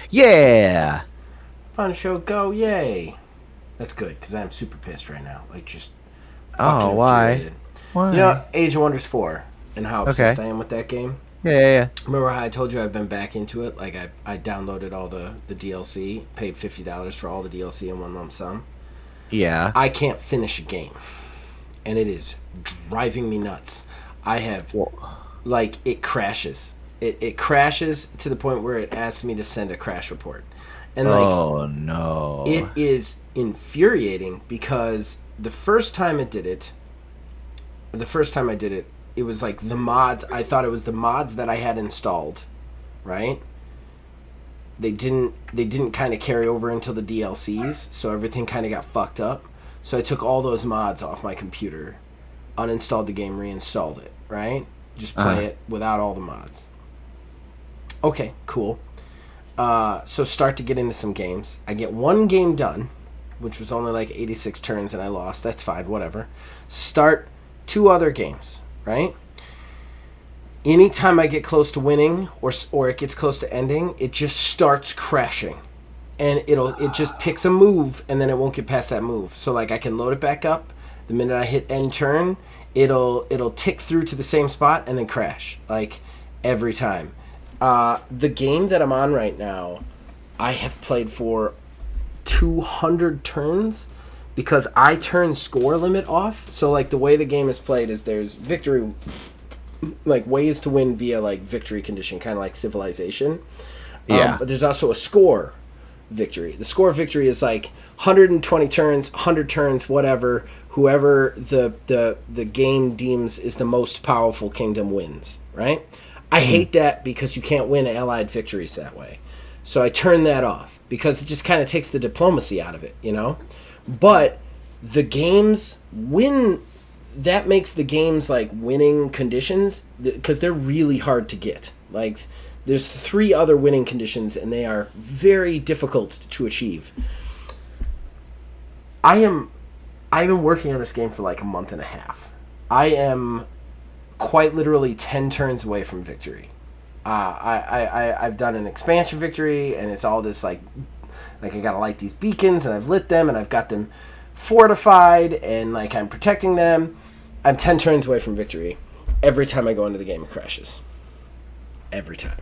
Yeah. Fun show, go, yay. That's good, because I'm super pissed right now. Like, just fucking Oh, why? infuriated. You know, Why? Age of Wonders 4, and how obsessed Okay. I am with that game. Yeah, yeah, yeah. Remember how I told you I've been back into it? Like, I downloaded all the DLC, paid $50 for all the DLC in one lump sum. Yeah. I can't finish a game, and it is driving me nuts. I have, Well, like, it crashes. It crashes to the point where it asks me to send a crash report. And, like, oh it no. is infuriating because the first time I did it, it was like the mods. I thought it was the mods that I had installed, right? They didn't kind of carry over into the DLCs, so everything kind of got fucked up. So I took all those mods off my computer, uninstalled the game, reinstalled it, right? Just play it without all the mods. Okay, cool. So start to get into some games. I get one game done, which was only like 86 turns, and I lost. That's fine, whatever. Start two other games, right? Anytime I get close to winning or it gets close to ending, it just starts crashing. And it just picks a move and then it won't get past that move. So like I can load it back up. The minute I hit end turn, it'll tick through to the same spot and then crash. Like every time. The game that I'm on right now, I have played for 200 turns because I turn score limit off. So like the way the game is played is there's victory, like ways to win via like victory condition, kind of like Civilization. Yeah. But there's also a score victory. The score victory is like 120 turns, 100 turns, whatever. Whoever the game deems is the most powerful kingdom wins, right? I hate that because you can't win allied victories that way. So I turn that off because it just kind of takes the diplomacy out of it, you know? But the games win, that makes the games like winning conditions because they're really hard to get. Like there's three other winning conditions and they are very difficult to achieve. I've been working on this game for like a month and a half. I am quite literally 10 turns away from victory. I've done an expansion victory, and it's all this like I gotta light these beacons, and I've lit them, and I've got them fortified, and like I'm protecting them. I'm 10 turns away from victory. Every time I go into the game, it crashes. Every time.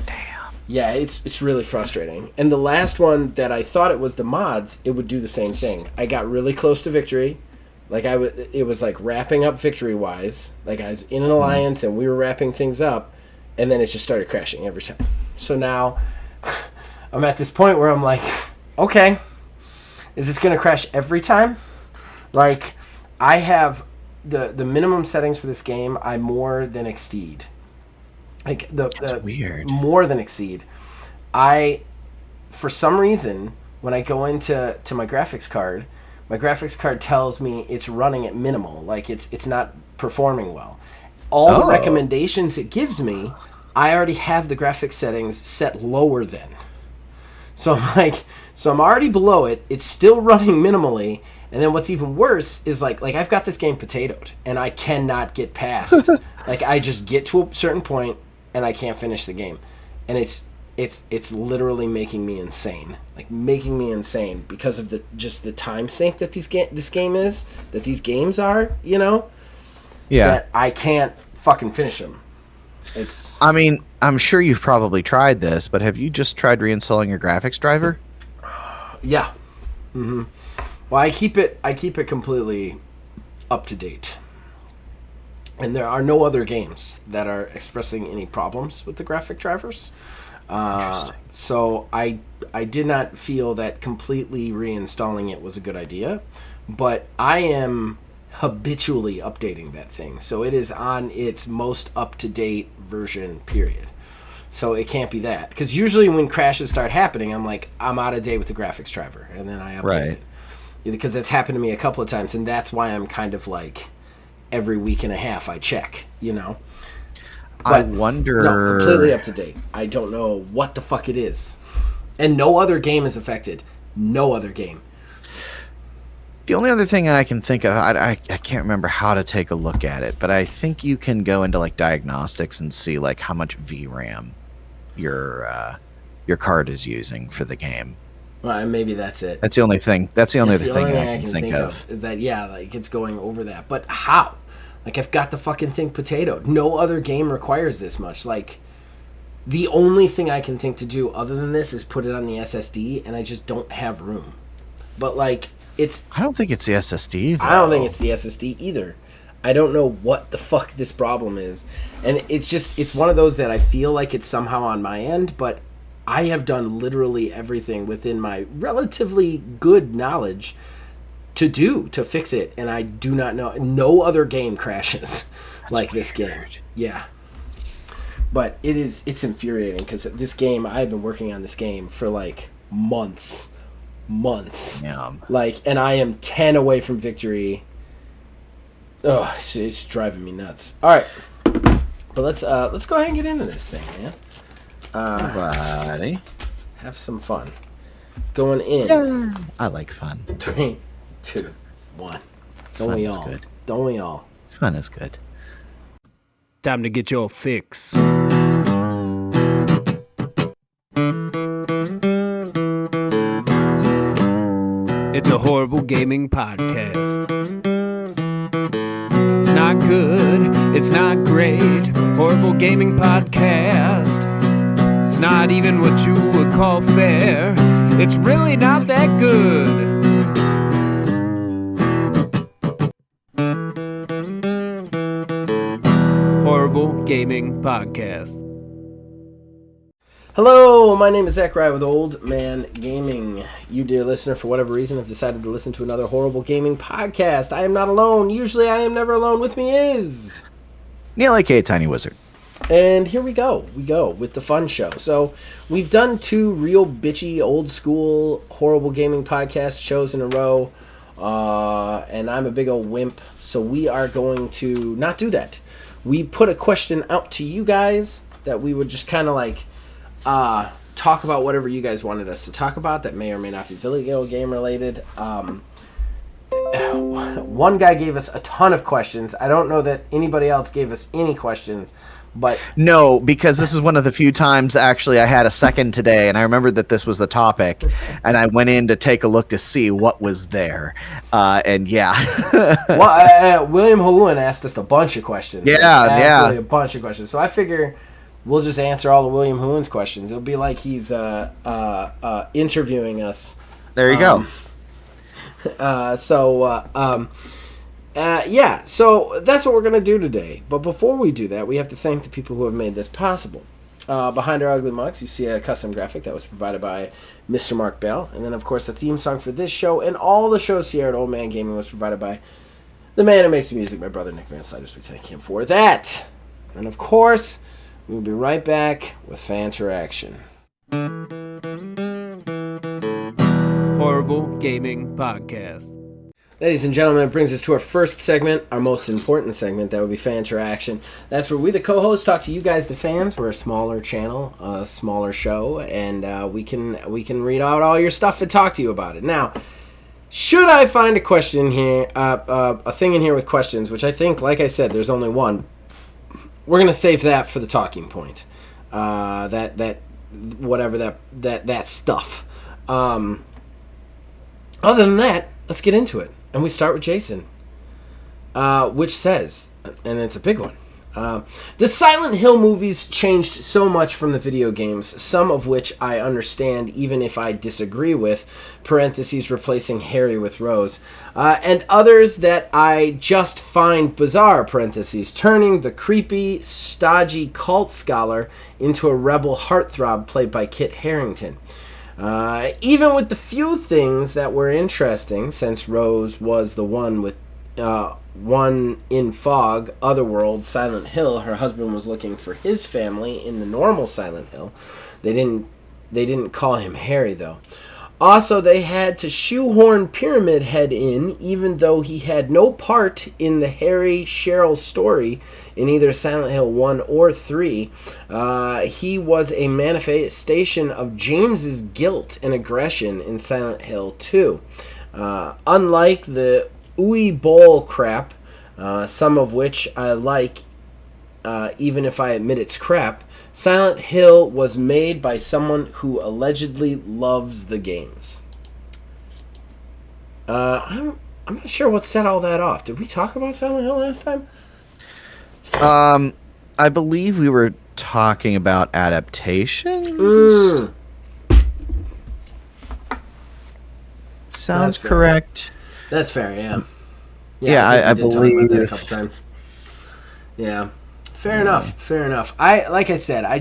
Damn. Yeah, it's really frustrating. And the last one that I thought it was the mods, it would do the same thing. I got really close to victory. Like it was like wrapping up victory wise. Like I was in an alliance and we were wrapping things up, and then it just started crashing every time. So now I'm at this point where I'm like, okay, is this gonna crash every time? Like I have the minimum settings for this game. I more than exceed. Like That's the weird. more than exceed. I for some reason when I go into my graphics card. My graphics card tells me it's running at minimal, like it's not performing well. All the recommendations it gives me, I already have the graphics settings set lower than. So I'm already below it. It's still running minimally, and then what's even worse is like I've got this game potatoed, and I cannot get past. Like I just get to a certain point, and I can't finish the game, and it's literally making me insane. Like making me insane because of the time sink that this games are, you know? Yeah. That I can't fucking finish them. It's I mean, I'm sure you've probably tried this, but have you just tried reinstalling your graphics driver? yeah. Mhm. Well, I keep it completely up to date. And there are no other games that are expressing any problems with the graphic drivers. So I did not feel that completely reinstalling it was a good idea, but I am habitually updating that thing. So it is on its most up-to-date version, period. So it can't be that. Because usually when crashes start happening, I'm like, I'm out of date with the graphics driver, and then I update it. Because that's happened to me a couple of times, and that's why I'm kind of like, every week and a half I check, you know? But I wonder. No, completely up to date. I don't know what the fuck it is. And no other game is affected. No other game. The only other thing I can think of, I can't remember how to take a look at it, but I think you can go into like diagnostics and see like how much VRAM your your card is using for the game. Well, maybe that's it. That's the only thing. That's the only other thing I can think of. Is that, yeah, like it's going over that. But how? Like, I've got the fucking thing potatoed. No other game requires this much. Like, the only thing I can think to do other than this is put it on the SSD, and I just don't have room. But, like, it's... I don't think it's the SSD, though. I don't think it's the SSD either. I don't know what the fuck this problem is. And it's just... It's one of those that I feel like it's somehow on my end, but I have done literally everything within my relatively good knowledge to fix it, and I do not know. No other game crashes like this game. Yeah. But it's infuriating because this game, I've been working on this game for like months. Yeah. Like, and I am 10 away from victory. Oh, it's driving me nuts. All right. But let's go ahead and get into this thing, man. Alrighty. Have some fun. Going in. Yeah. I like fun. 3, 2, 1. Don't we all? Good. Don't we all? Fun is good. Time to get your fix. It's a horrible gaming podcast. It's not good. It's not great. Horrible gaming podcast. It's not even what you would call fair. It's really not that good. Horrible Gaming Podcast. Hello, my name is Zachary with Old Man Gaming. You, dear listener, for whatever reason, have decided to listen to another horrible gaming podcast. I am not alone. Usually I am never alone. With me is... Neil, aka Tiny Wizard. And here we go. We go with the fun show. So we've done 2 real bitchy, old school, horrible gaming podcast shows in a row. And I'm a big old wimp. So we are going to not do that. We put a question out to you guys that we would just kind of like talk about whatever you guys wanted us to talk about that may or may not be video game related. One guy gave us a ton of questions. I don't know that anybody else gave us any questions, but no, because this is one of the few times actually I had a second today, and I remembered that this was the topic, and I went in to take a look to see what was there, and yeah. Well, William Hallouen asked us a bunch of questions. Yeah, a bunch of questions. So I figure we'll just answer all of William Halloun's questions. It'll be like he's interviewing us. There you go. Yeah, so that's what we're going to do today. But before we do that, we have to thank the people who have made this possible. Behind our ugly mugs, you see a custom graphic that was provided by Mr. Mark Bell. And then, of course, the theme song for this show and all the shows here at Old Man Gaming was provided by the man who makes the music, my brother Nick Van Sliders. We thank him for that. And, of course, we'll be right back with fan interaction. Horrible Gaming Podcast. Ladies and gentlemen, it brings us to our first segment, our most important segment. That would be fan interaction. That's where we, the co-hosts, talk to you guys, the fans. We're a smaller channel, a smaller show, and we can read out all your stuff and talk to you about it. Now, should I find a question here, a thing in here with questions, which I think, like I said, there's only one. We're gonna save that for the talking point. That stuff. Other than that, let's get into it. And we start with Jason, which says, and it's a big one, the Silent Hill movies changed so much from the video games, some of which I understand even if I disagree with, parentheses replacing Harry with Rose, and others that I just find bizarre, parentheses, turning the creepy, stodgy cult scholar into a rebel heartthrob played by Kit Harington. Even with the few things that were interesting, since Rose was the one with one in Fog, Otherworld, Silent Hill, her husband was looking for his family in the normal Silent Hill. They didn't call him Harry though. Also, they had to shoehorn Pyramid Head in, even though he had no part in the Harry Cheryl story in either Silent Hill 1 or 3. He was a manifestation of James's guilt and aggression in Silent Hill 2. Unlike the ooey bowl crap, some of which I like, even if I admit it's crap, Silent Hill was made by someone who allegedly loves the games. I'm not sure what set all that off. Did we talk about Silent Hill last time? I believe we were talking about adaptations. Sounds correct. That's fair, yeah. Yeah, I think we did believe talk about that a couple times. Yeah. Fair enough. Like I said, I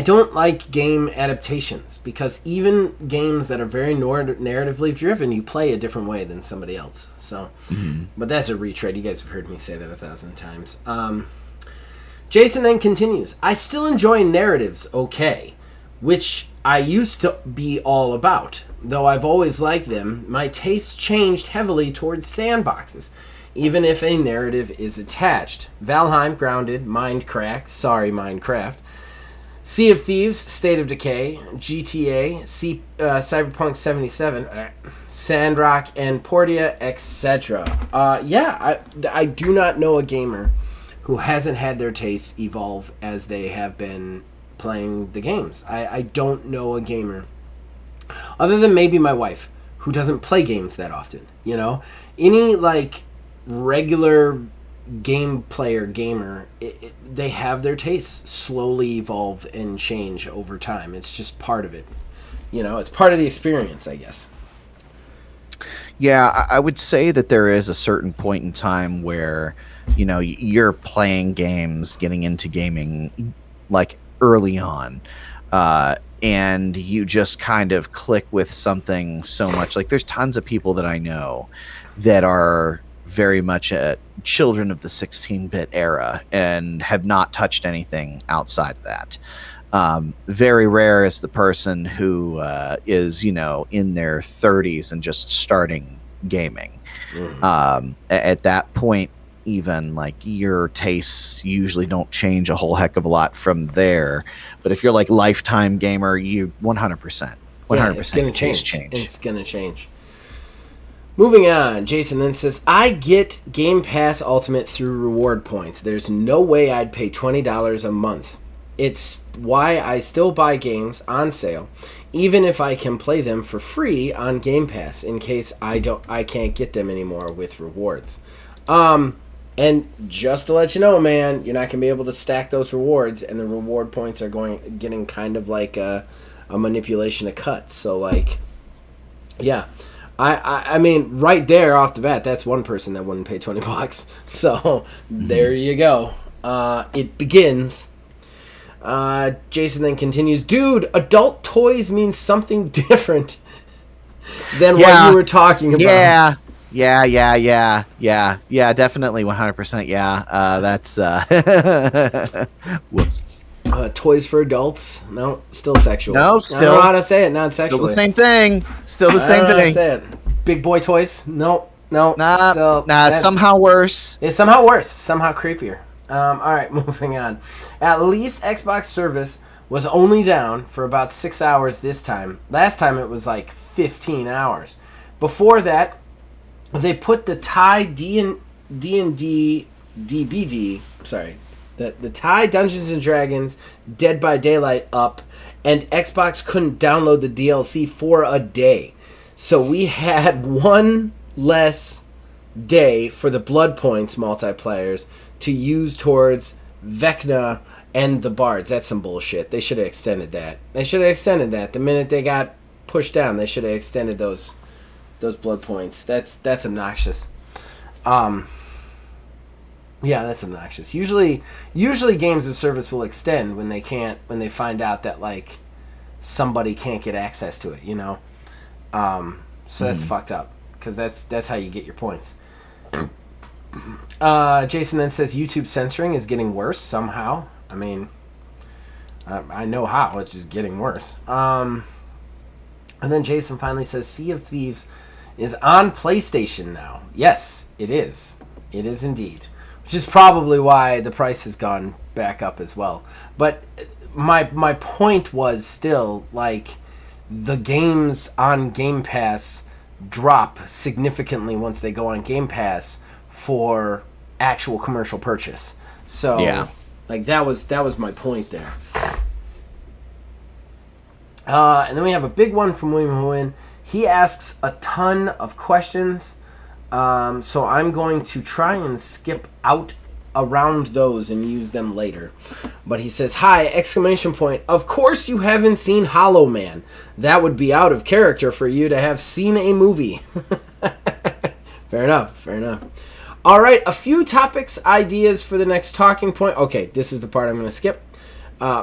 don't like game adaptations because even games that are very narratively driven, you play a different way than somebody else. So, but that's a retread. You guys have heard me say that 1,000 times. Jason then continues, I still enjoy narratives okay, which I used to be all about. Though I've always liked them, my tastes changed heavily towards sandboxes, even if a narrative is attached. Valheim, Grounded, Minecraft, Sea of Thieves, State of Decay, GTA, Cyberpunk 77, Sandrock, and Portia, etc. I do not know a gamer who hasn't had their tastes evolve as they have been playing the games. I don't know a gamer, other than maybe my wife, who doesn't play games that often. You know, any like regular gamer, they have their tastes slowly evolve and change over time. It's just part of it. You know, it's part of the experience, I guess. Yeah, I would say that there is a certain point in time where, you know, you're playing games, getting into gaming, like early on, and you just kind of click with something so much. Like, there's tons of people that I know that are very much children of the 16-bit era and have not touched anything outside of that. Very rare is the person who is, you know, in their 30s and just starting gaming. At that point, even, like, your tastes usually don't change a whole heck of a lot from there. But if you're like lifetime gamer, you 100%. It's going to change. It's going to change. Moving on, Jason then says, I get Game Pass Ultimate through reward points. There's no way I'd pay $20 a month. It's why I still buy games on sale, even if I can play them for free on Game Pass, in case I can't get them anymore with rewards. And just to let you know, man, you're not gonna be able to stack those rewards, and the reward points are getting kind of like a manipulation of cuts. So, like, yeah. I mean, right there off the bat, that's one person that wouldn't pay $20. So there you go. It begins. Jason then continues, dude, adult toys mean something different than what you were talking about. Yeah, definitely 100%. Yeah, that's whoops. Toys for adults? No, still sexual. No, still. I don't know how to say it, non-sexual. Still the same thing. Still the same thing. How to say it. Big boy toys? No. Somehow worse. It's somehow worse. Somehow creepier. All right, moving on. At least Xbox service was only down for about 6 hours this time. Last time it was like 15 hours. Before that, they put the Thai D&D DBD, the Thai Dungeons and Dragons Dead by Daylight up, and Xbox couldn't download the DLC for a day. So we had one less day for the Blood Points multiplayers to use towards Vecna and the Bards. That's some bullshit. They should have extended that. The minute they got pushed down, they should have extended those Blood Points. That's obnoxious. Yeah, that's obnoxious. Usually games of service will extend when they find out that, like, somebody can't get access to it, you know? So that's fucked up, because that's how you get your points. Jason then says YouTube censoring is getting worse somehow. I mean, I know how. It's just getting worse. And then Jason finally says Sea of Thieves is on PlayStation now. Yes, it is. It is indeed. Which is probably why the price has gone back up as well. But my point was still, like, the games on Game Pass drop significantly once they go on Game Pass for actual commercial purchase. So, Like that was my point there. And then we have a big one from William Nguyen. He asks a ton of questions, so I'm going to try and skip out around those and use them later. But he says, "Hi, exclamation point. Of course you haven't seen Hollow Man. That would be out of character for you to have seen a movie." Fair enough. All right, a few topics, ideas for the next talking point. Okay, this is the part I'm going to skip.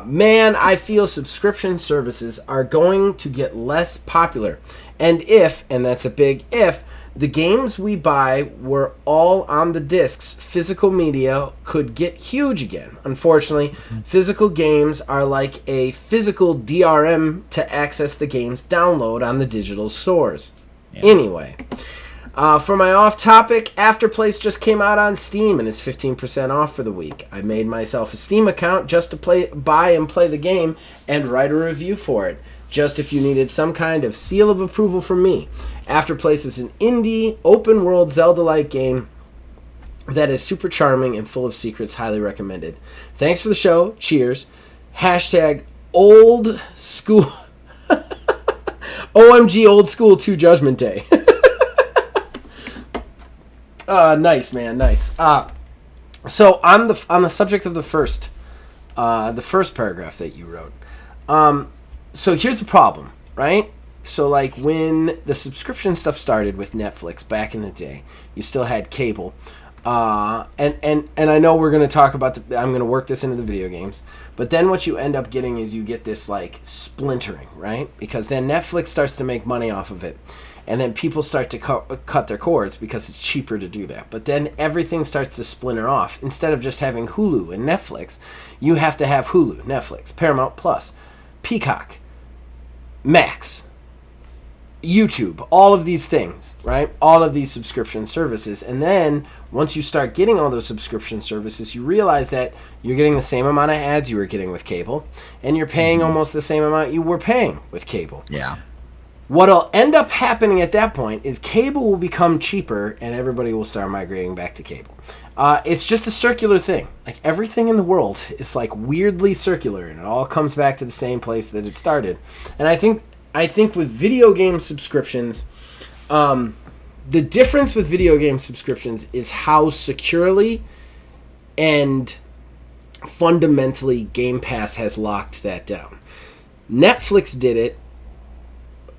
Man, I feel subscription services are going to get less popular. And that's a big if, the games we buy were all on the discs, physical media could get huge again. Unfortunately, physical games are like a physical DRM to access the games download on the digital stores. Yeah. Anyway, for my off topic, Afterplace just came out on Steam and is 15% off for the week. I made myself a Steam account just to buy and play the game and write a review for it. Just if you needed some kind of seal of approval from me. Afterplace is an indie, open-world Zelda-like game that is super charming and full of secrets. Highly recommended. Thanks for the show. Cheers. Hashtag old school. OMG old school 2 Judgment Day. Nice, man. Nice. So on the subject of the first paragraph that you wrote. So here's the problem, right? So like when the subscription stuff started with Netflix back in the day, you still had cable. And I know we're going to talk about I'm going to work this into the video games, but then what you end up getting is you get this like splintering, right? Because then Netflix starts to make money off of it. And then people start to cut their cords because it's cheaper to do that. But then everything starts to splinter off. Instead of just having Hulu and Netflix, you have to have Hulu, Netflix, Paramount Plus, Peacock, Max, YouTube, all of these things, right? All of these subscription services. And then once you start getting all those subscription services, you realize that you're getting the same amount of ads you were getting with cable, and you're paying almost the same amount you were paying with cable. Yeah. What'll end up happening at that point is cable will become cheaper and everybody will start migrating back to cable. It's just a circular thing. Like everything in the world is like weirdly circular and it all comes back to the same place that it started. And I think with video game subscriptions, the difference with video game subscriptions is how securely and fundamentally Game Pass has locked that down. Netflix did it.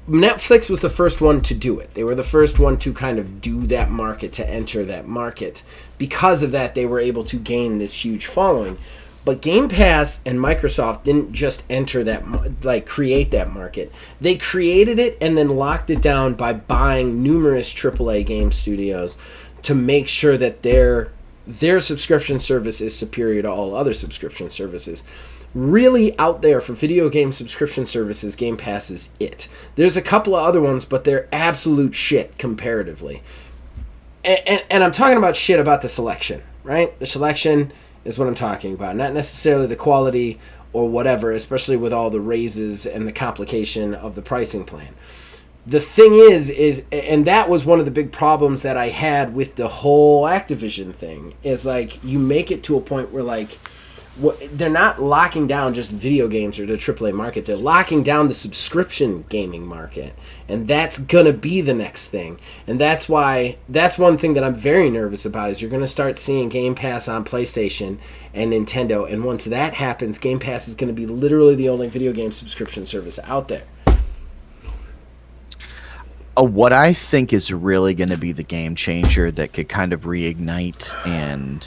Netflix was the first one to do it. They were the first one to kind of do that market, to enter that market. Because of that, they were able to gain this huge following. But Game Pass and Microsoft didn't just enter that, like create that market. They created it and then locked it down by buying numerous AAA game studios to make sure that their subscription service is superior to all other subscription services. Really out there for video game subscription services, Game Pass is it. There's a couple of other ones, but they're absolute shit comparatively. And I'm talking about shit about the selection, right? The selection is what I'm talking about, not necessarily the quality or whatever, especially with all the raises and the complication of the pricing plan. The thing is, and that was one of the big problems that I had with the whole Activision thing, is like you make it to a point where like they're not locking down just video games or the AAA market. They're locking down the subscription gaming market. And that's going to be the next thing. And that's why, that's one thing that I'm very nervous about, is you're going to start seeing Game Pass on PlayStation and Nintendo. And once that happens, Game Pass is going to be literally the only video game subscription service out there. What I think is really going to be the game changer that could kind of reignite and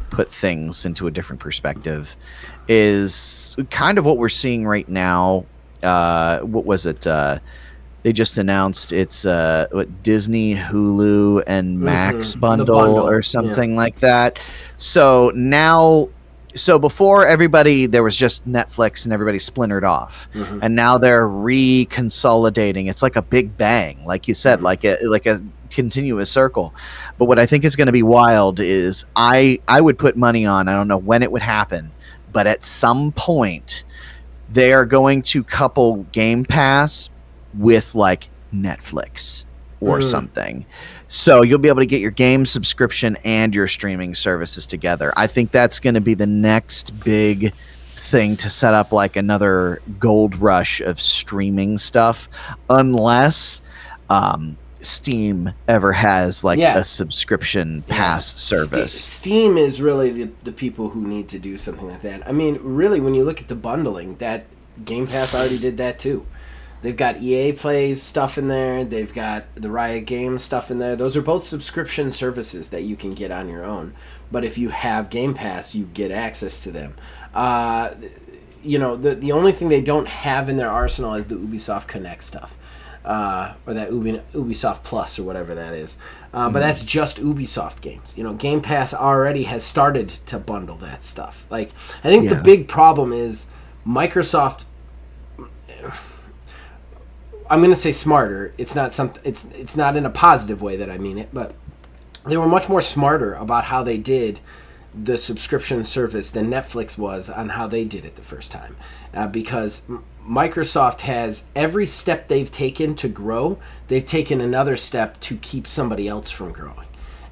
put things into a different perspective is kind of what we're seeing right now. What was it? They just announced it's what, Disney, Hulu, and Max bundle or something like that. So now, so before everybody, there was just Netflix and everybody splintered off, and now they're reconsolidating. It's like a big bang, like you said, like a continuous circle. But what I think is going to be wild is I would put money on, I don't know when it would happen, but at some point they are going to couple Game Pass with like Netflix, or something. So you'll be able to get your game subscription and your streaming services together. I think that's going to be the next big thing to set up like another gold rush of streaming stuff, unless Steam ever has like a subscription pass service. Steam is really the people who need to do something like that. I mean, really, when you look at the bundling, that Game Pass already did that too. They've got EA Plays stuff in there. They've got the Riot Games stuff in there. Those are both subscription services that you can get on your own. But if you have Game Pass, you get access to them. You know, the only thing they don't have in their arsenal is the Ubisoft Connect stuff. Or that Ubisoft Plus or whatever that is. But that's just Ubisoft games. You know, Game Pass already has started to bundle that stuff. Like, I think the big problem is Microsoft... I'm going to say smarter. It's not something. It's not in a positive way that I mean it, but they were much more smarter about how they did the subscription service than Netflix was on how they did it the first time, because Microsoft has every step they've taken to grow, they've taken another step to keep somebody else from growing,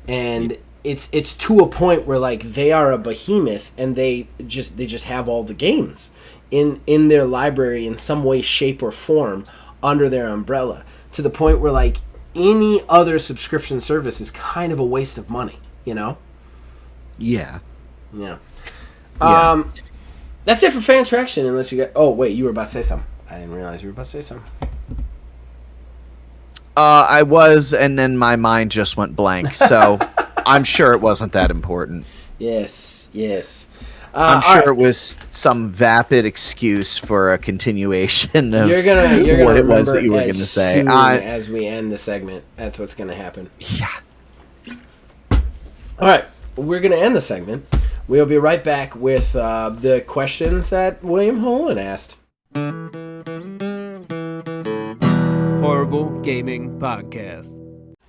and it's to a point where like they are a behemoth and they just have all the games in their library in some way, shape, or form under their umbrella, to the point where like any other subscription service is kind of a waste of money, you know? Yeah. That's it for fan traction, unless you got... Oh, wait, you were about to say something. I didn't realize you were about to say something. I was, and then my mind just went blank, so I'm sure it wasn't that important. Yes. I'm sure it was some vapid excuse for a continuation of you're gonna what it was that you were going to say. As we end the segment, that's what's going to happen. Yeah. All right, we're going to end the segment. We'll be right back with the questions that William Holland asked. Horrible Gaming Podcast.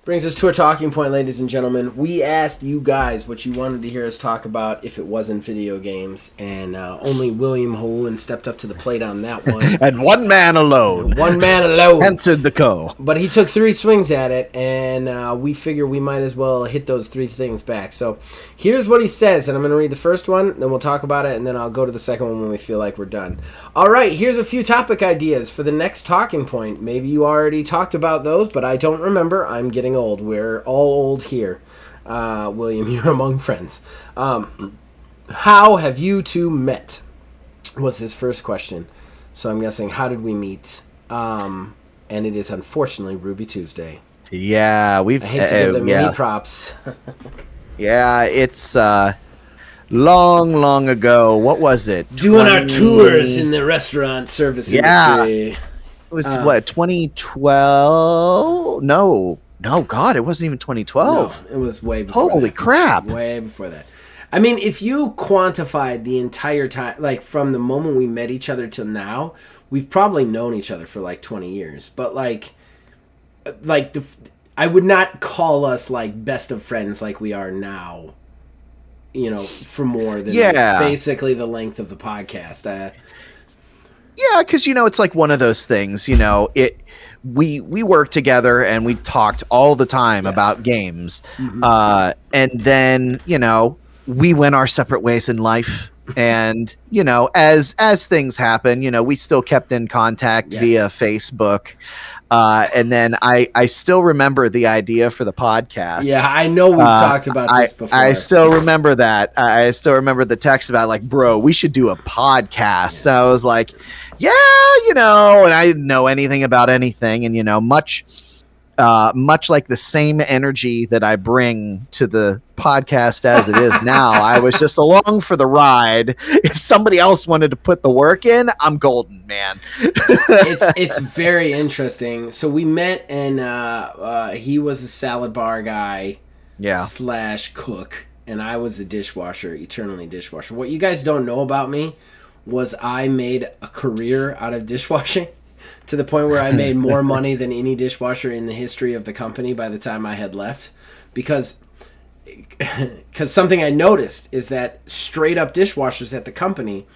Brings us to our talking point, ladies and gentlemen. We asked you guys what you wanted to hear us talk about if it wasn't video games, and only William Holland stepped up to the plate on that one. And one man alone answered the call. But he took 3 swings at it, and we figure we might as well hit those 3 things back. So here's what he says, and I'm going to read the first one, then we'll talk about it, and then I'll go to the second one when we feel like we're done. All right, here's a few topic ideas for the next talking point. Maybe you already talked about those, but I don't remember. I'm getting old. We're all old here. William, you're among friends. How have you two met? Was his first question. So I'm guessing, how did we meet? And it is unfortunately Ruby Tuesday. Yeah, I hate to give them any props. Yeah, it's long ago. What was it? Doing our tours in the restaurant service industry. It was what, 2012? No, God, it wasn't even 2012. No, it was way before. Holy crap. Way before that. I mean, if you quantified the entire time, like from the moment we met each other till now, we've probably known each other for like 20 years. But I would not call us like best of friends like we are now, you know, for more than basically the length of the podcast. Yeah, because, you know, it's like one of those things, you know, we work together and we talked all the time about games. Mm-hmm. And then, you know, we went our separate ways in life. And, you know, as things happen, you know, we still kept in contact via Facebook. And then I still remember the idea for the podcast. Yeah, I know we've talked about this before. I still remember that. I still remember the text about like, bro, we should do a podcast. And I was like, yeah, you know, and I didn't know anything about anything. And, you know, much like the same energy that I bring to the podcast as it is now, I was just along for the ride. If somebody else wanted to put the work in, I'm golden, man. It's very interesting. So we met, and he was a salad bar guy, / cook, and I was the dishwasher, eternally dishwasher. What you guys don't know about me was I made a career out of dishwashing. To the point where I made more money than any dishwasher in the history of the company by the time I had left. Because something I noticed is that straight up dishwashers at the company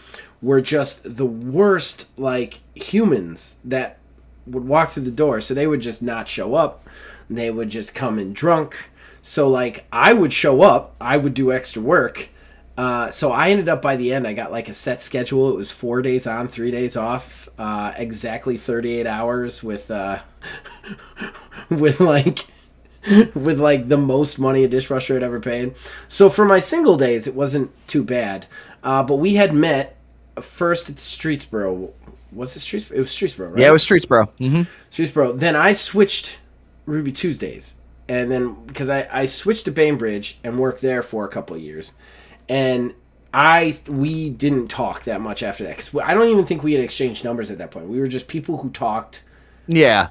were just the worst, like, humans that would walk through the door. So they would just not show up. They would just come in drunk. So, like, I would show up. I would do extra work. So I ended up, by the end, I got, like, a set schedule. It was 4 days on, 3 days off. Exactly 38 hours with with, like... with, like, the most money a dishwasher had ever paid. So for my single days, it wasn't too bad. But we had met first at Streetsboro. Was it Streetsboro? It was Streetsboro, right? Yeah, it was Streetsboro. Mm-hmm. Streetsboro. Then I switched Ruby Tuesdays. And then, because I switched to Bainbridge and worked there for a couple of years. And we didn't talk that much after that. Because I don't even think we had exchanged numbers at that point. We were just people who talked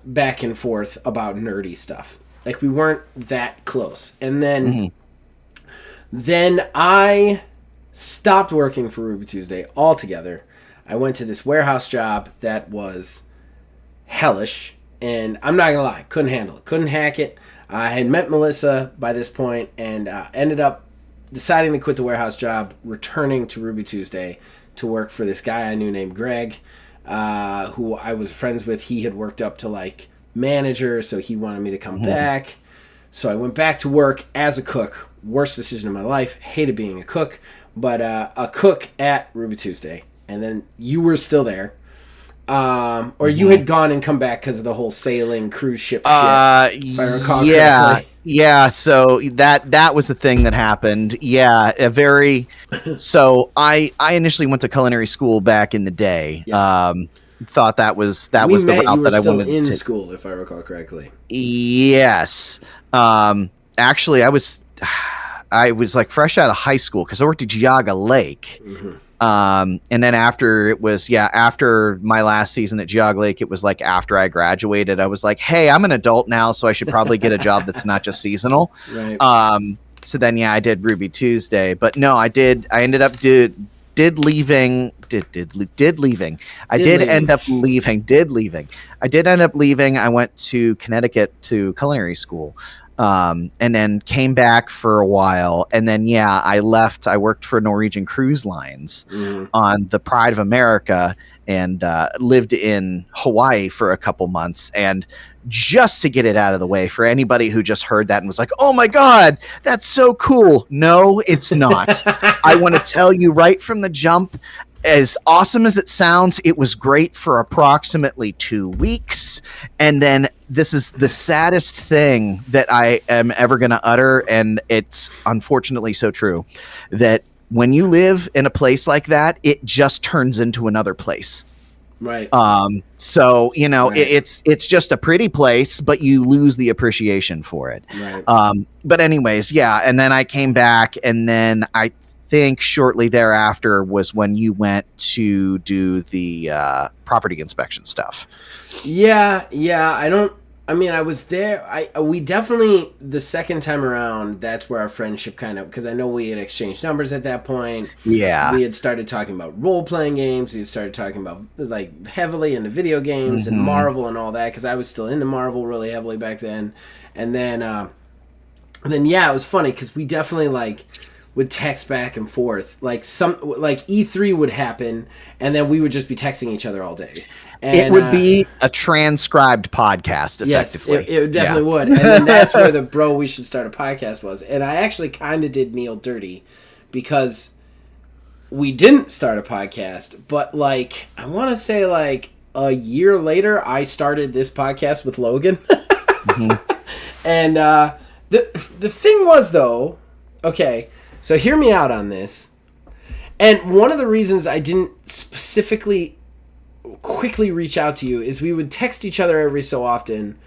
back and forth about nerdy stuff. Like, we weren't that close. And then, then I stopped working for Ruby Tuesday altogether. I went to this warehouse job that was hellish. And I'm not going to lie, couldn't handle it. Couldn't hack it. I had met Melissa by this point and ended up deciding to quit the warehouse job, returning to Ruby Tuesday to work for this guy I knew named Greg, who I was friends with. He had worked up to, like, manager, so he wanted me to come back. So I went back to work as a cook. Worst decision of my life. Hated being a cook, but a cook at Ruby Tuesday. And then you were still there, or you had gone and come back because of the whole sailing cruise ship shit. If I recall correctly. Yeah. So that was the thing that happened. Yeah, So I initially went to culinary school back in the day. Yes. Thought that was the route that I wanted in to. School, if I recall correctly. Yes. Actually, I was like fresh out of high school because I worked at Geauga Lake. And then after my last season at Geauga Lake, it was like after I graduated, I was like, hey, I'm an adult now, so I should probably get a job that's not just seasonal. Right. So then, I did Ruby Tuesday, but no, I ended up leaving. I did end up leaving. I went to Connecticut to culinary school. And then came back for a while. And then, I left. I worked for Norwegian Cruise Lines on the Pride of America and lived in Hawaii for a couple months. And just to get it out of the way for anybody who just heard that and was like, oh my God, that's so cool. No, it's not. I want to tell you right from the jump, as awesome as it sounds, it was great for approximately 2 weeks. And then this is the saddest thing that I am ever going to utter. And it's unfortunately so true that when you live in a place like that, it just turns into another place. Right. So, Right. it's just a pretty place, but you lose the appreciation for it. Right. But anyways, and then I came back, and then I think shortly thereafter was when you went to do the property inspection stuff. Yeah. I was there. We definitely, the second time around, that's where our friendship kind of, because I know we had exchanged numbers at that point. Yeah. We had started talking about role-playing games. We had started talking about, like, heavily into video games and Marvel and all that, because I was still into Marvel really heavily back then. And then it was funny, because we definitely, like, would text back and forth. Like, E3 would happen, and then we would just be texting each other all day. And, it would be a transcribed podcast, effectively. Yes, it definitely would. And then that's where the bro, we should start a podcast was. And I actually kind of did Neil dirty because we didn't start a podcast. But, like, I want to say, like, a year later, I started this podcast with Logan. And the thing was, though, okay, so hear me out on this. And one of the reasons I didn't specifically quickly reach out to you is we would text each other every so often,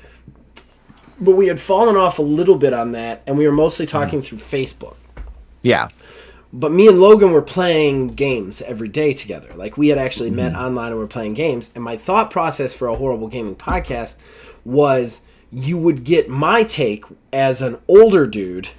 but we had fallen off a little bit on that, and we were mostly talking through Facebook. Yeah. But me and Logan were playing games every day together. Like, we had actually met online and were playing games. And my thought process for a Horrible Gaming podcast was you would get my take as an older dude,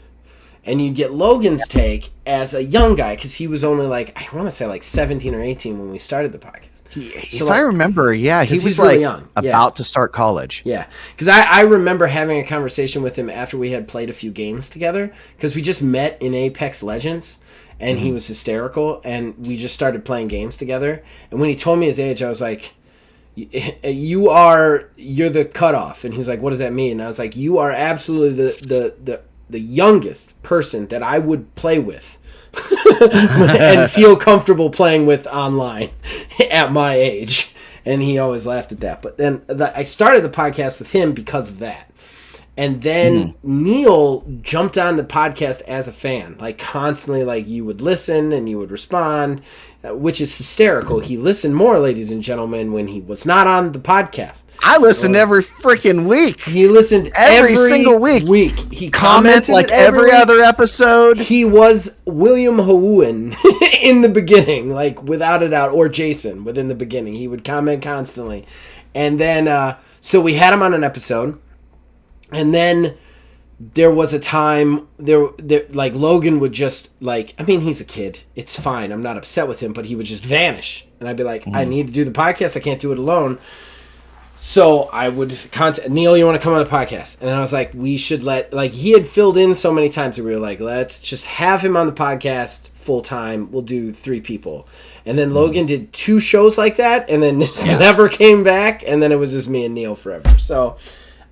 and you'd get Logan's take as a young guy, because he was only, like, I want to say, like, 17 or 18 when we started the podcast. If I remember, he was really like young. about to start college. Yeah, because I remember having a conversation with him after we had played a few games together, because we just met in Apex Legends, and he was hysterical, and we just started playing games together. And when he told me his age, I was like, you're the cutoff. And he's like, what does that mean? And I was like, you are absolutely the youngest person that I would play with and feel comfortable playing with online at my age. And he always laughed at that. But then I started the podcast with him because of that. And then Neil jumped on the podcast as a fan, like constantly, like you would listen and you would respond, which is hysterical. He listened more, ladies and gentlemen, when he was not on the podcast. I listened every freaking week. He listened every single week. He commented like every other episode. He was William Houin in the beginning, like without a doubt, or Jason within the beginning. He would comment constantly. And then, so we had him on an episode. And then there was a time there like Logan would just like, I mean, he's a kid. It's fine. I'm not upset with him, but he would just vanish. And I'd be like, I need to do the podcast. I can't do it alone. So I would contact Neil, you want to come on the podcast? And then I was like, we should he had filled in so many times that we were like, let's just have him on the podcast full time. We'll do 3 people. And then Logan did 2 shows like that and then never came back. And then it was just me and Neil forever. So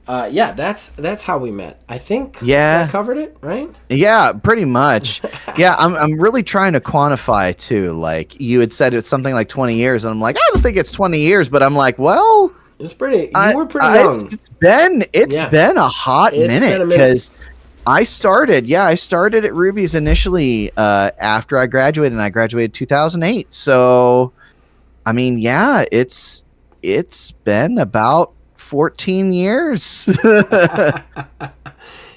that's how we met. I think I covered it, right? Yeah, pretty much. Yeah, I'm really trying to quantify too. Like you had said it's something like 20 years, and I'm like, I don't think it's 20 years, but I'm like, well, it's pretty. You were pretty young. It's been a hot minute because I started at Ruby's initially after I graduated, and I graduated 2008. So, I mean, yeah, it's been about 14 years.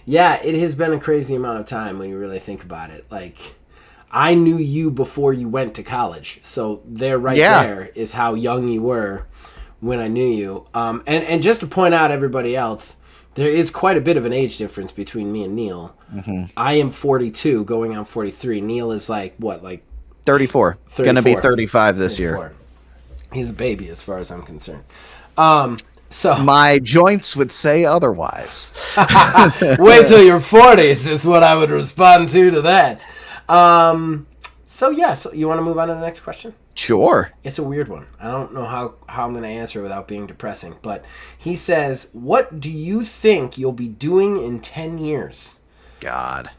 Yeah, it has been a crazy amount of time when you really think about it. Like, I knew you before you went to college. So there is how young you were when I knew you. And just to point out everybody else, there is quite a bit of an age difference between me and Neil. Mm-hmm. I am 42 going on 43. Neil is like 34. Gonna be 35 this 34. Year. He's a baby as far as I'm concerned. So my joints would say otherwise. Wait till you're 40s is what I would respond to that. So you want to move on to the next question? Sure. It's a weird one. I don't know how I'm going to answer it without being depressing. But he says, what do you think you'll be doing in 10 years? God.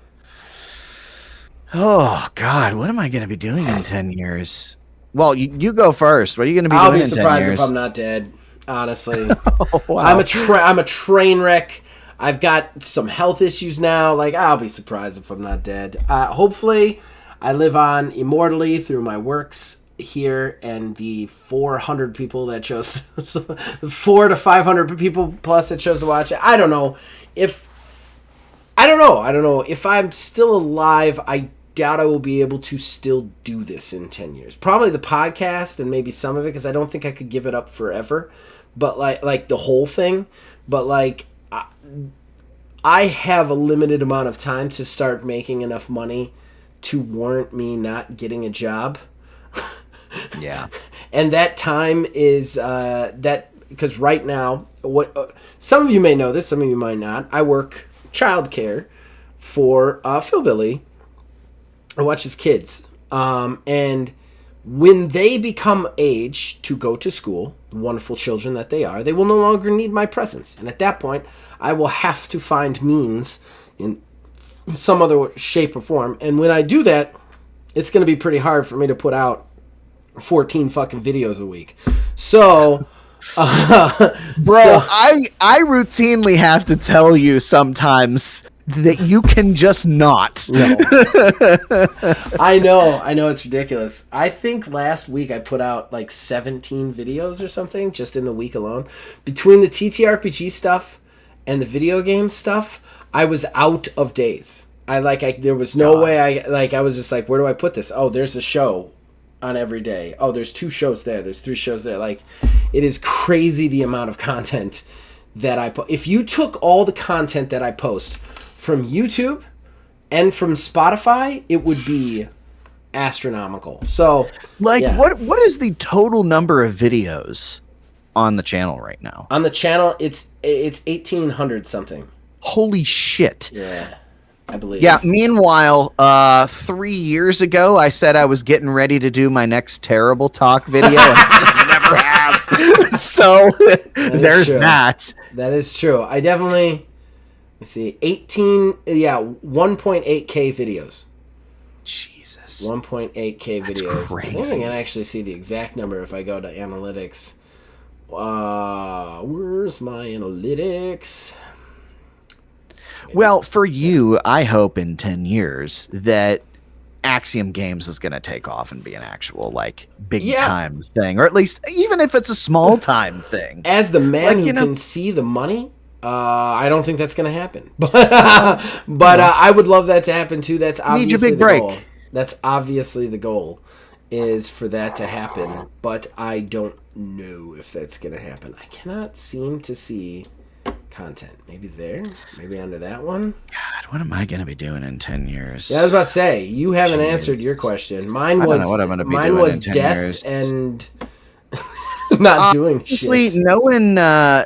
Oh, God. What am I going to be doing in 10 years? Well, you go first. What are you going to be doing in 10 years? I'll be surprised if I'm not dead. Honestly, oh, wow. I'm a train wreck. I've got some health issues now. Like, I'll be surprised if I'm not dead. Hopefully, I live on immortally through my works here and the 400 people that chose, 400 to 500 people plus that chose to watch it. I don't know if I'm still alive. I doubt I will be able to still do this in 10 years. Probably the podcast and maybe some of it because I don't think I could give it up forever. But like the whole thing, but like I have a limited amount of time to start making enough money to warrant me not getting a job. Yeah. And that time is because right now, some of you may know this, some of you might not. I work childcare for Phil Billy. I watch his kids, and when they become age to go to school, the wonderful children that they are, they will no longer need my presence. And at that point, I will have to find means in some other shape or form. And when I do that, it's going to be pretty hard for me to put out 14 fucking videos a week. So, I routinely have to tell you sometimes that you can just not. No. I know it's ridiculous. I think last week I put out like 17 videos or something just in the week alone. Between the TTRPG stuff and the video game stuff, I was out of days. There was no way I was just like, where do I put this? Oh, there's a show on every day. Oh, there's 2 shows there. There's 3 shows there. Like, it is crazy the amount of content that I post. If you took all the content that I post from YouTube and from Spotify, it would be astronomical. So, what is the total number of videos on the channel right now? On the channel, it's 1,800 something. Holy shit. Yeah, I believe. Yeah, meanwhile, 3 years ago, I said I was getting ready to do my next Terrible Talk video, and I just never have. So there's true. that. That is true. I definitely, let's see, 1.8K videos. Jesus. 1.8K That's videos. I think I crazy. can actually see the exact number if I go to analytics. Where's my analytics? Well, for you, I hope in 10 years that Axiom Games is going to take off and be an actual, like, big time thing, or at least even if it's a small time thing. As the man who can see the money, I don't think that's going to happen. But I would love that to happen too. That's obviously the goal. That's obviously the goal, is for that to happen. But I don't know if that's going to happen. I cannot seem to see content. Maybe there, maybe under that one. God, what am I going to be doing in 10 years? Yeah, I was about to say, you haven't answered your question. Mine was, I don't know what I'm going to be doing in 10 death years. And not doing honestly, shit.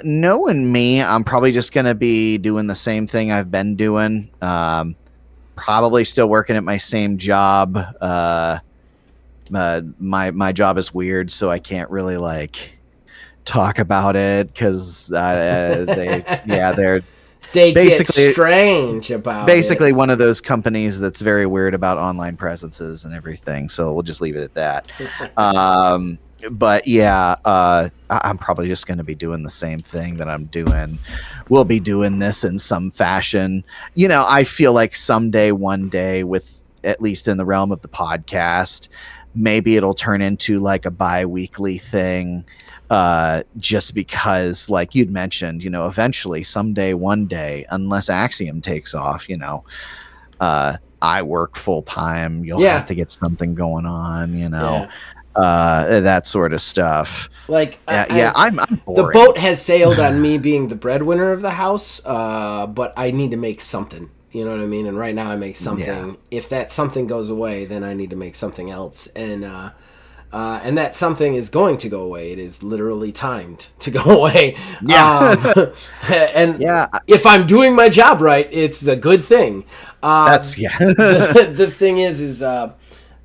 Knowing me, I'm probably just going to be doing the same thing I've been doing. Probably still working at my same job. My job is weird, so I can't really, like, talk about it because they basically get strange about basically one of those companies that's very weird about online presences and everything. So we'll just leave it at that. But yeah, I'm probably just going to be doing the same thing that I'm doing. We'll be doing this in some fashion. You know, I feel like someday, one day, with at least in the realm of the podcast, maybe it'll turn into like a bi-weekly thing. Just because, like you'd mentioned, you know, eventually, someday, one day, unless Axiom takes off, you know, I work full time. You'll have to get something going on, you know, that sort of stuff. Like, I'm boring. The boat has sailed on me being the breadwinner of the house, but I need to make something. You know what I mean? And right now I make something. Yeah. If that something goes away, then I need to make something else. And that something is going to go away. It is literally timed to go away. Yeah. If I'm doing my job right, it's a good thing. The thing is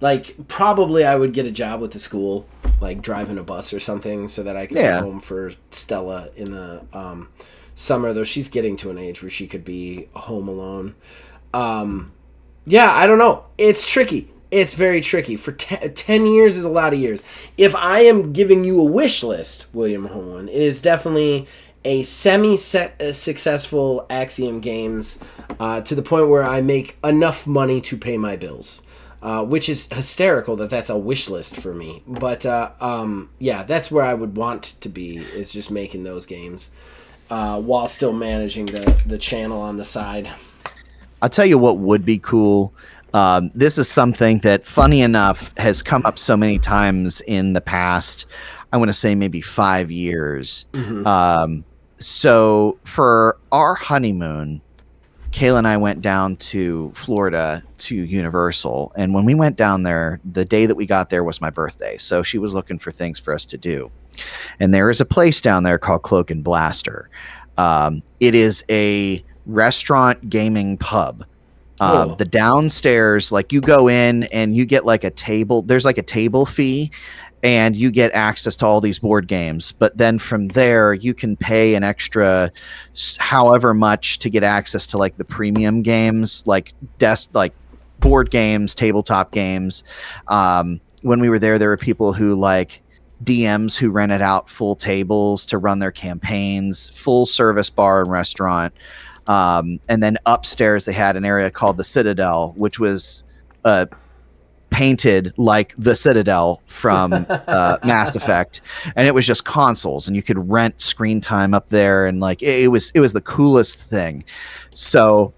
like, probably I would get a job with the school, like driving a bus or something, so that I could go home for Stella in the summer, though she's getting to an age where she could be home alone. I don't know. It's tricky. It's very tricky. For 10 years is a lot of years. If I am giving you a wish list, William Hohen, it is definitely a semi-successful Axiom Games to the point where I make enough money to pay my bills, which is hysterical that that's a wish list for me. But that's where I would want to be, is just making those games while still managing the channel on the side. I'll tell you what would be cool. This is something that, funny enough, has come up so many times in the past, I want to say maybe 5 years. Mm-hmm. So for our honeymoon, Kayla and I went down to Florida to Universal. And when we went down there, the day that we got there was my birthday. So she was looking for things for us to do. And there is a place down there called Cloak and Blaster. It is a restaurant gaming pub. The downstairs, like, you go in and you get like a table. There's like a table fee, and you get access to all these board games. But then from there, you can pay an extra however much to get access to like the premium games, like board games, tabletop games. When we were there were people who, like, DMs who rented out full tables to run their campaigns, full service bar and restaurant. And then upstairs they had an area called the Citadel, which was painted like the Citadel from Mass Effect, and it was just consoles, and you could rent screen time up there, and like it was the coolest thing. So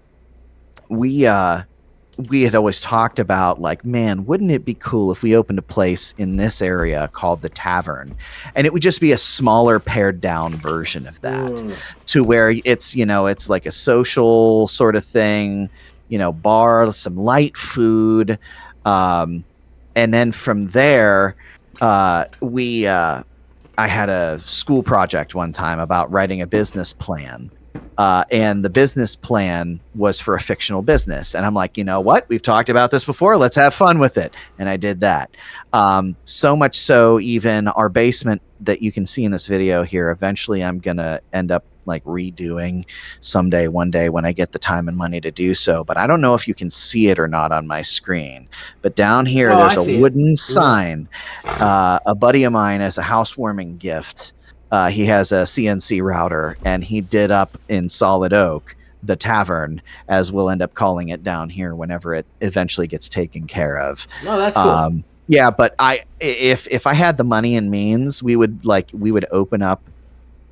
we had always talked about, like, man, wouldn't it be cool if we opened a place in this area called the Tavern, and it would just be a smaller pared down version of that, to where it's, you know, it's like a social sort of thing, you know, bar, some light food. And then from there, I had a school project one time about writing a business plan and the business plan was for a fictional business. And I'm like, you know what? We've talked about this before. Let's have fun with it. And I did that. So much so, even our basement that you can see in this video here, eventually I'm going to end up like redoing someday, one day when I get the time and money to do so. But I don't know if you can see it or not on my screen. But down here, there's a wooden sign. A buddy of mine as a housewarming gift. He has a CNC router, and he did up in solid oak the tavern, as we'll end up calling it down here whenever it eventually gets taken care of. Oh, that's cool. Yeah, but if I had the money and means, we would open up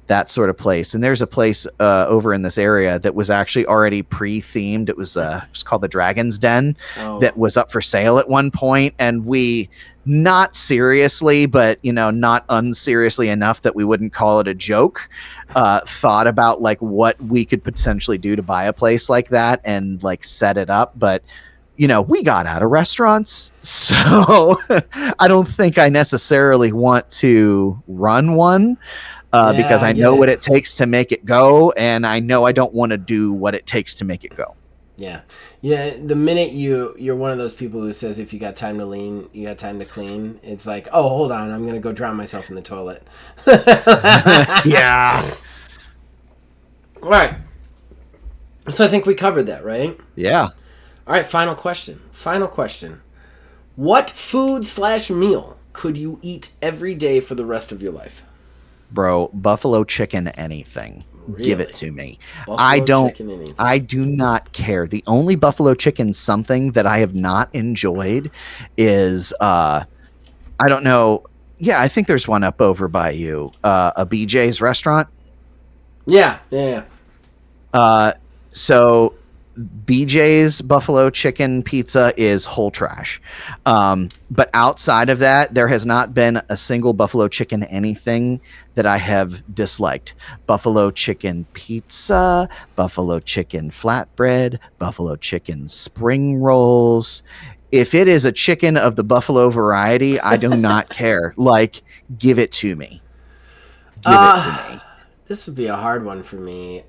that sort of place. And there's a place over in this area that was actually already pre-themed. It was called the Dragon's Den that was up for sale at one point, and we, not seriously, but not unseriously enough that we wouldn't call it a joke, thought about like what we could potentially do to buy a place like that and like set it up. But we got out of restaurants, so I don't think I necessarily want to run one. Because I know what it takes to make it go, and I know I don't want to do what it takes to make it go. Yeah. The minute you're one of those people who says if you got time to lean, you got time to clean, it's like, oh, hold on, I'm gonna go drown myself in the toilet. Yeah. All right. So I think we covered that, right? Yeah. All right. Final question. What food/meal could you eat every day for the rest of your life? Bro, buffalo chicken anything. Really? Give it to me. Chicken I do not care. The only buffalo chicken something that I have not enjoyed is I don't know. Yeah, I think there's one up over by you. A BJ's restaurant. Yeah. So BJ's buffalo chicken pizza is whole trash. But outside of that, there has not been a single buffalo chicken anything that I have disliked. Buffalo chicken pizza, buffalo chicken flatbread, buffalo chicken spring rolls. If it is a chicken of the buffalo variety, I do not care. Like, give it to me. Give it to me. This would be a hard one for me.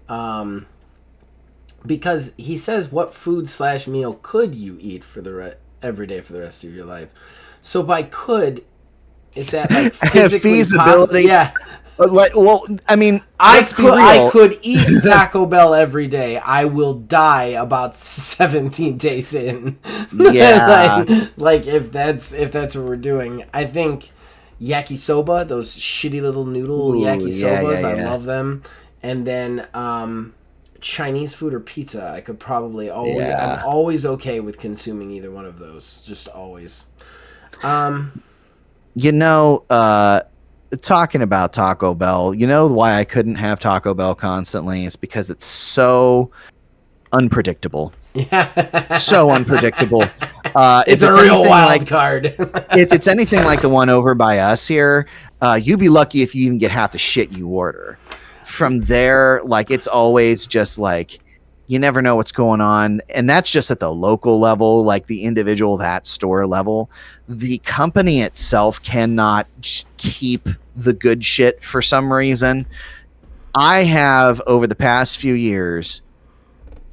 Because he says, what food/meal could you eat for every day for the rest of your life? So by could, is that like physically feasibility? Possible? Yeah. I mean, I could eat Taco Bell every day. I will die about 17 days in. Yeah. like if that's what we're doing. I think yakisoba, those shitty little noodle yakisobas, yeah. I love them. And then Chinese food or pizza, I could probably always. I'm always okay with consuming either one of those. Just always. Talking about Taco Bell, why I couldn't have Taco Bell constantly? It's because it's so unpredictable. Yeah. So unpredictable. It's a real wild card. If it's anything like the one over by us here, you'd be lucky if you even get half the shit you order. From there, like, it's always just like, you never know what's going on. And that's just at the local level, like the individual, that store level. The company itself cannot keep the good shit for some reason. I have, over the past few years,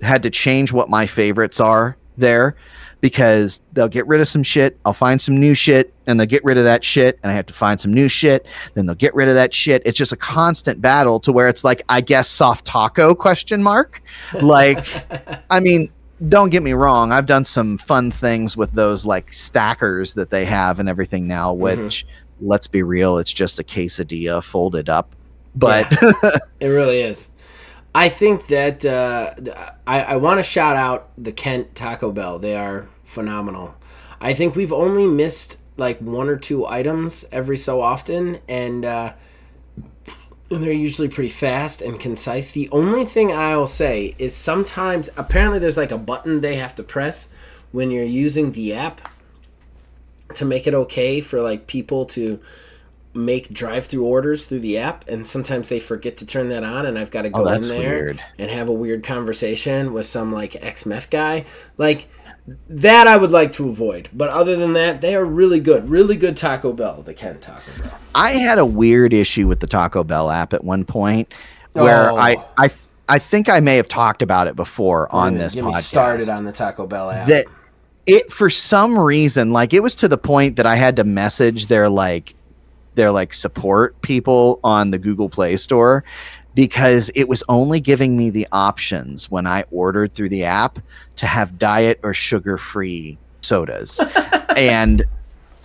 had to change what my favorites are there, because they'll get rid of some shit, I'll find some new shit, and they'll get rid of that shit, and I have to find some new shit, then they'll get rid of that shit. It's just a constant battle to where it's like, I guess soft taco ? Like, I mean, don't get me wrong, I've done some fun things with those like stackers that they have and everything now, which, let's be real, it's just a quesadilla folded up. But yeah, it really is. I think that I want to shout out the Kent Taco Bell. They are phenomenal. I think we've only missed like one or two items every so often, and they're usually pretty fast and concise. The only thing I'll say is sometimes, apparently there's like a button they have to press when you're using the app to make it okay for like people to make drive-through orders through the app, and sometimes they forget to turn that on, and I've got to go in there and have a weird conversation with some like ex-meth guy. Like, that I would like to avoid, but other than that, they are really good Taco Bell, the Kent Taco Bell. I had a weird issue with the Taco Bell app at one point where I think I may have talked about it before on this Get podcast. me started on the Taco Bell app. That it, for some reason, like it was to the point that I had to message their support people on the Google Play Store, because it was only giving me the options when I ordered through the app to have diet or sugar-free sodas. and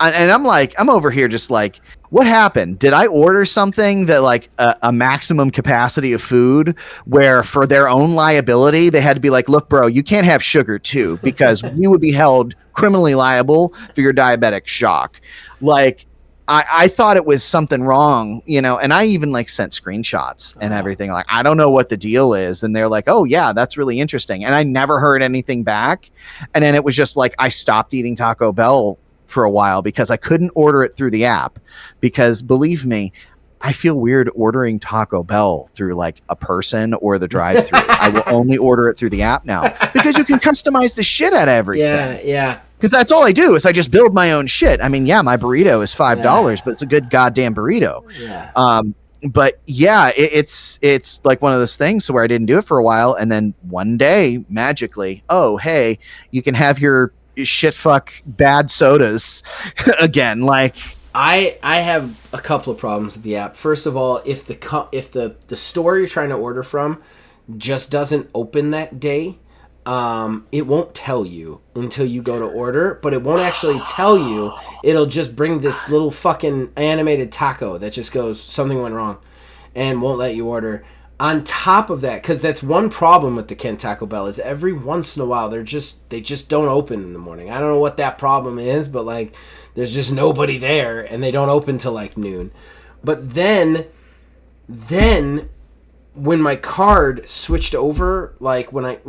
I'm like, I'm over here just like, what happened? Did I order something that like a maximum capacity of food where for their own liability, they had to be like, look, bro, you can't have sugar too, because we would be held criminally liable for your diabetic shock. Like, I thought it was something wrong, you know, and I even like sent screenshots and everything. Like, I don't know what the deal is. And they're like, oh yeah, that's really interesting. And I never heard anything back. And then it was just like, I stopped eating Taco Bell for a while because I couldn't order it through the app, because believe me, I feel weird ordering Taco Bell through like a person or the drive-thru. I will only order it through the app now because you can customize the shit out of everything. Yeah. Because that's all I do is I just build my own shit. I mean, yeah, my burrito is $5, but it's a good goddamn burrito. Yeah. But yeah, it's like one of those things where I didn't do it for a while, and then one day, magically, oh hey, you can have your shit fuck bad sodas again. Like, I have a couple of problems with the app. First of all, if the store you're trying to order from just doesn't open that day, it won't tell you until you go to order, but it won't actually tell you. It'll just bring this little fucking animated taco that just goes, something went wrong, and won't let you order. On top of that, because that's one problem with the Kent Taco Bell, is every once in a while they just don't open in the morning. I don't know what that problem is, but like there's just nobody there and they don't open till like noon. But then when my card switched over, like when I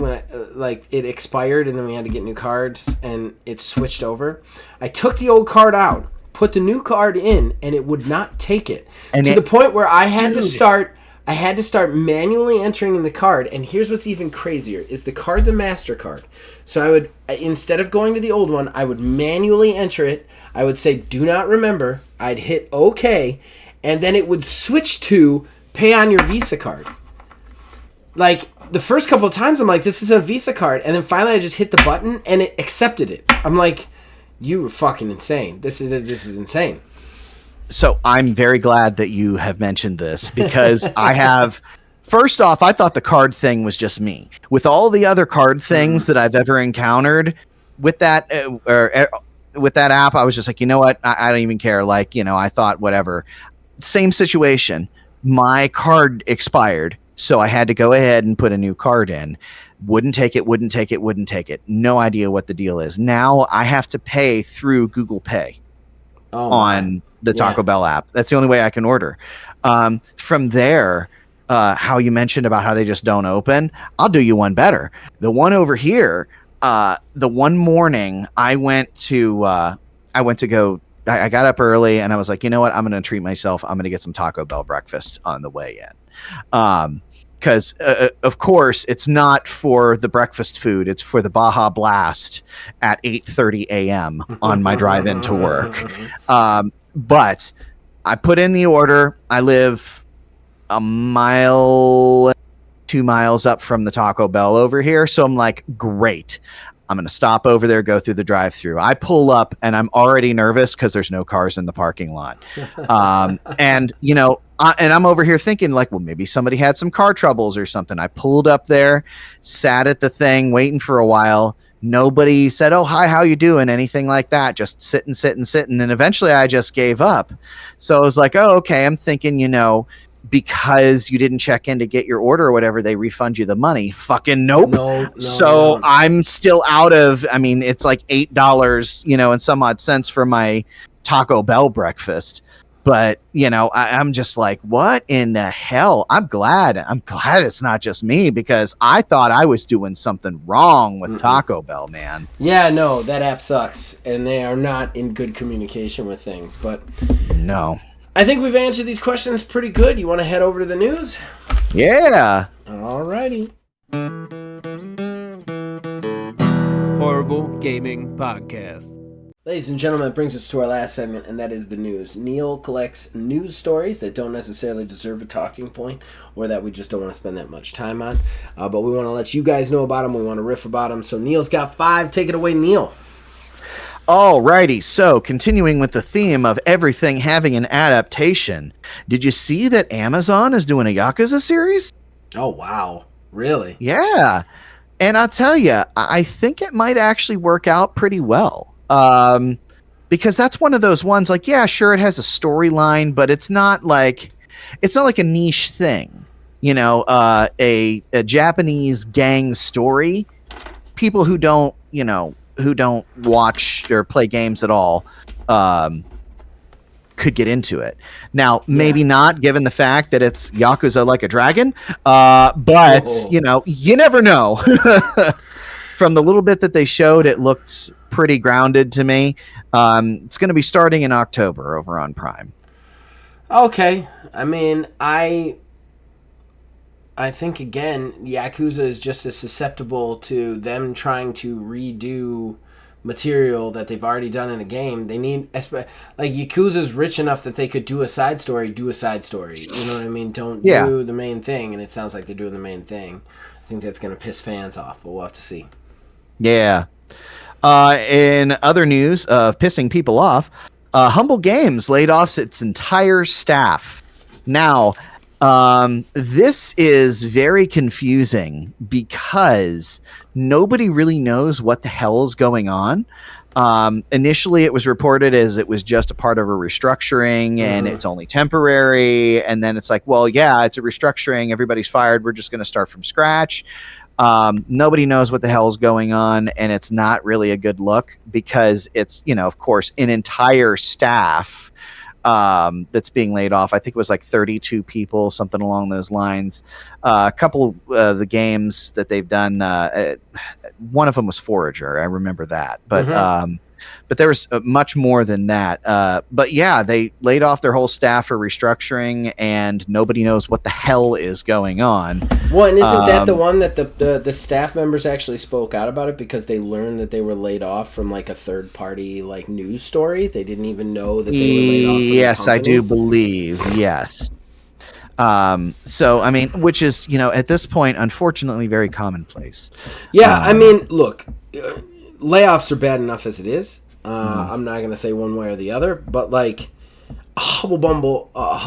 like it expired and then we had to get new cards and it switched over, I took the old card out, put the new card in, and it would not take it. And to the point where I had to start manually entering in the card. And here's what's even crazier is the card's a MasterCard. So I would, instead of going to the old one, I would manually enter it. I would say, do not remember. I'd hit OK. And then it would switch to pay on your Visa card. Like, the first couple of times, I'm like, this is a Visa card. And then finally I just hit the button and it accepted it. I'm like, you were fucking insane. This is insane. So I'm very glad that you have mentioned this, because I have, first off, I thought the card thing was just me. With all the other card things that I've ever encountered with that app, I was just like, you know what? I don't even care. Like, you know, I thought whatever. Same situation. My card expired, so I had to go ahead and put a new card in. Wouldn't take it. No idea what the deal is. Now I have to pay through Google Pay on the Taco Bell app. That's the only way I can order. From there, how you mentioned about how they just don't open, I'll do you one better. The one over here, the one morning I got up early and I was like, you know what? I'm going to treat myself. I'm going to get some Taco Bell breakfast on the way in. Because, of course, it's not for the breakfast food. It's for the Baja Blast at 8:30 a.m. on my drive into work. But I put in the order. I live a mile, 2 miles up from the Taco Bell over here. So I'm like, great. I'm going to stop over there, go through the drive-thru. I pull up and I'm already nervous because there's no cars in the parking lot. And, you know, and I'm over here thinking like, well, maybe somebody had some car troubles or something. I pulled up there, sat at the thing, waiting for a while. Nobody said, oh, hi, how you doing? Anything like that. Just sitting. And eventually I just gave up. So I was like, oh, okay. I'm thinking, you know, because you didn't check in to get your order or whatever, they refund you the money. Fucking nope. No, so I'm still out of, I mean, it's like $8, you know, and some odd cents for my Taco Bell breakfast. But, you know, I'm just like, what in the hell? I'm glad it's not just me, because I thought I was doing something wrong with Taco Bell, man. Yeah, no, that app sucks, and they are not in good communication with things. But no. I think we've answered these questions pretty good. You want to head over to the news? Yeah. Alrighty. Horrible Gaming Podcast. Ladies and gentlemen, that brings us to our last segment, and that is the news. Neil collects news stories that don't necessarily deserve a talking point, or that we just don't want to spend that much time on. But we want to let you guys know about them. We want to riff about them. So Neil's got 5. Take it away, Neil. Alrighty, so continuing with the theme of everything having an adaptation, did you see that Amazon is doing a Yakuza series? Oh, wow. Really? Yeah. And I'll tell you, I think it might actually work out pretty well. Because that's one of those ones like, yeah, sure, it has a storyline, but it's not like a niche thing. You know, a Japanese gang story. People who don't watch or play games at all could get into it. Now, maybe not, given the fact that it's Yakuza Like a Dragon, but you never know. From the little bit that they showed, it looked pretty grounded to me. It's going to be starting in October over on Prime. Okay. I mean, I think, again, Yakuza is just as susceptible to them trying to redo material that they've already done in a game. They need, like, Yakuza's rich enough that they could do a side story. You know what I mean? Don't do the main thing, and it sounds like they're doing the main thing. I think that's going to piss fans off, but we'll have to see. Yeah. In other news of pissing people off, Humble Games laid off its entire staff. Now, this is very confusing because nobody really knows what the hell is going on. Initially, it was reported as it was just a part of a restructuring and it's only temporary. And then it's like, well, yeah, it's a restructuring. Everybody's fired. We're just going to start from scratch. Nobody knows what the hell is going on, and it's not really a good look because it's, of course, an entire staff that's being laid off. I think it was like 32 people, something along those lines. A couple of the games that they've done, one of them was Forager. I remember that, but there was much more than that. But yeah, they laid off their whole staff for restructuring, and nobody knows what the hell is going on. Well, and isn't that the one that the staff members actually spoke out about it because they learned that they were laid off from like a third party like news story? They didn't even know that they were laid off from Yes, the I company? do believe. Yes. So, I mean, which is, at this point, unfortunately, very commonplace. Yeah, I mean, look, layoffs are bad enough as it is. I'm not going to say one way or the other, but like, Hubble Bumble. I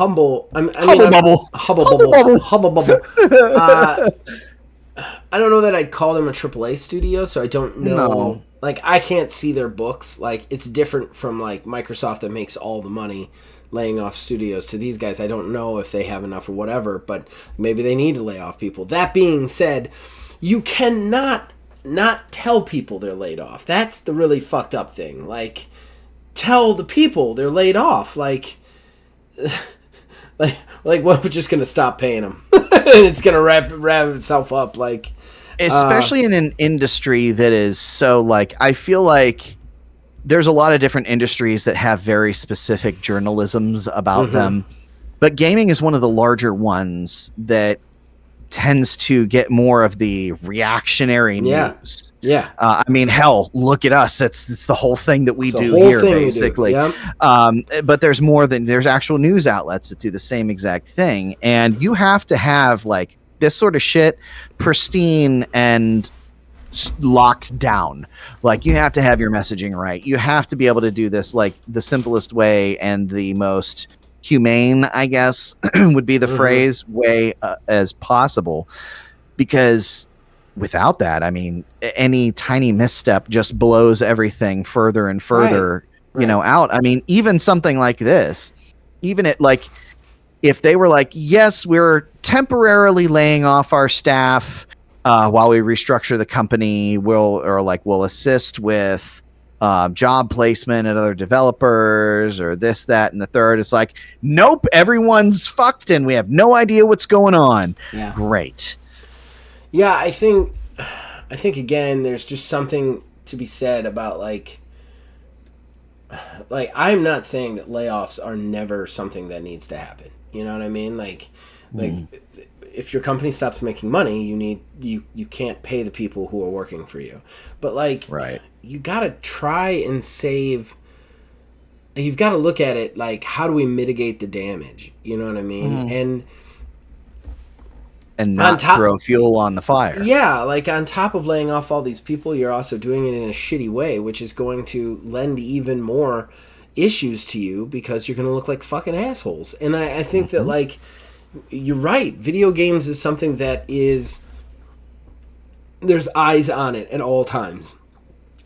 don't know that I'd call them a AAA studio, so I don't know. No. Like, I can't see their books. Like, it's different from like Microsoft that makes all the money laying off studios. To these guys, I don't know if they have enough or whatever, but maybe they need to lay off people. That being said, you cannot not tell people they're laid off. That's the really fucked up thing. Like, tell the people they're laid off. Like what, we're just gonna stop paying them. It's gonna wrap itself up. Like, especially in an industry that is so, like, I feel like there's a lot of different industries that have very specific journalisms about them, but gaming is one of the larger ones that tends to get more of the reactionary news. Yeah. I mean, hell, look at us. It's the whole thing that we do here, basically. But there's more than there's actual news outlets that do the same exact thing. And you have to have like this sort of shit pristine and locked down. Like, you have to have your messaging right. You have to be able to do this like the simplest way and the most humane, I guess, would be the phrase, way as possible, because without that, I mean, any tiny misstep just blows everything further and further, out. I mean, even something like this, even it, like, if they were like, yes, we're temporarily laying off our staff while we restructure the company, we'll assist with job placement at other developers or this, that, and the third. It's like, nope, everyone's fucked and we have no idea what's going on. Yeah. Great. Yeah, I think again, there's just something to be said about like I'm not saying that layoffs are never something that needs to happen. You know what I mean? Like if your company stops making money, you can't pay the people who are working for you. But like, Right. you gotta try and save. You've got to look at it like, how do we mitigate the damage? You know what I mean? And not throw fuel on the fire. Yeah, like on top of laying off all these people, you're also doing it in a shitty way, which is going to lend even more issues to you because you're going to look like fucking assholes. And I think that, like, you're right. Video games is something that is, there's eyes on it at all times.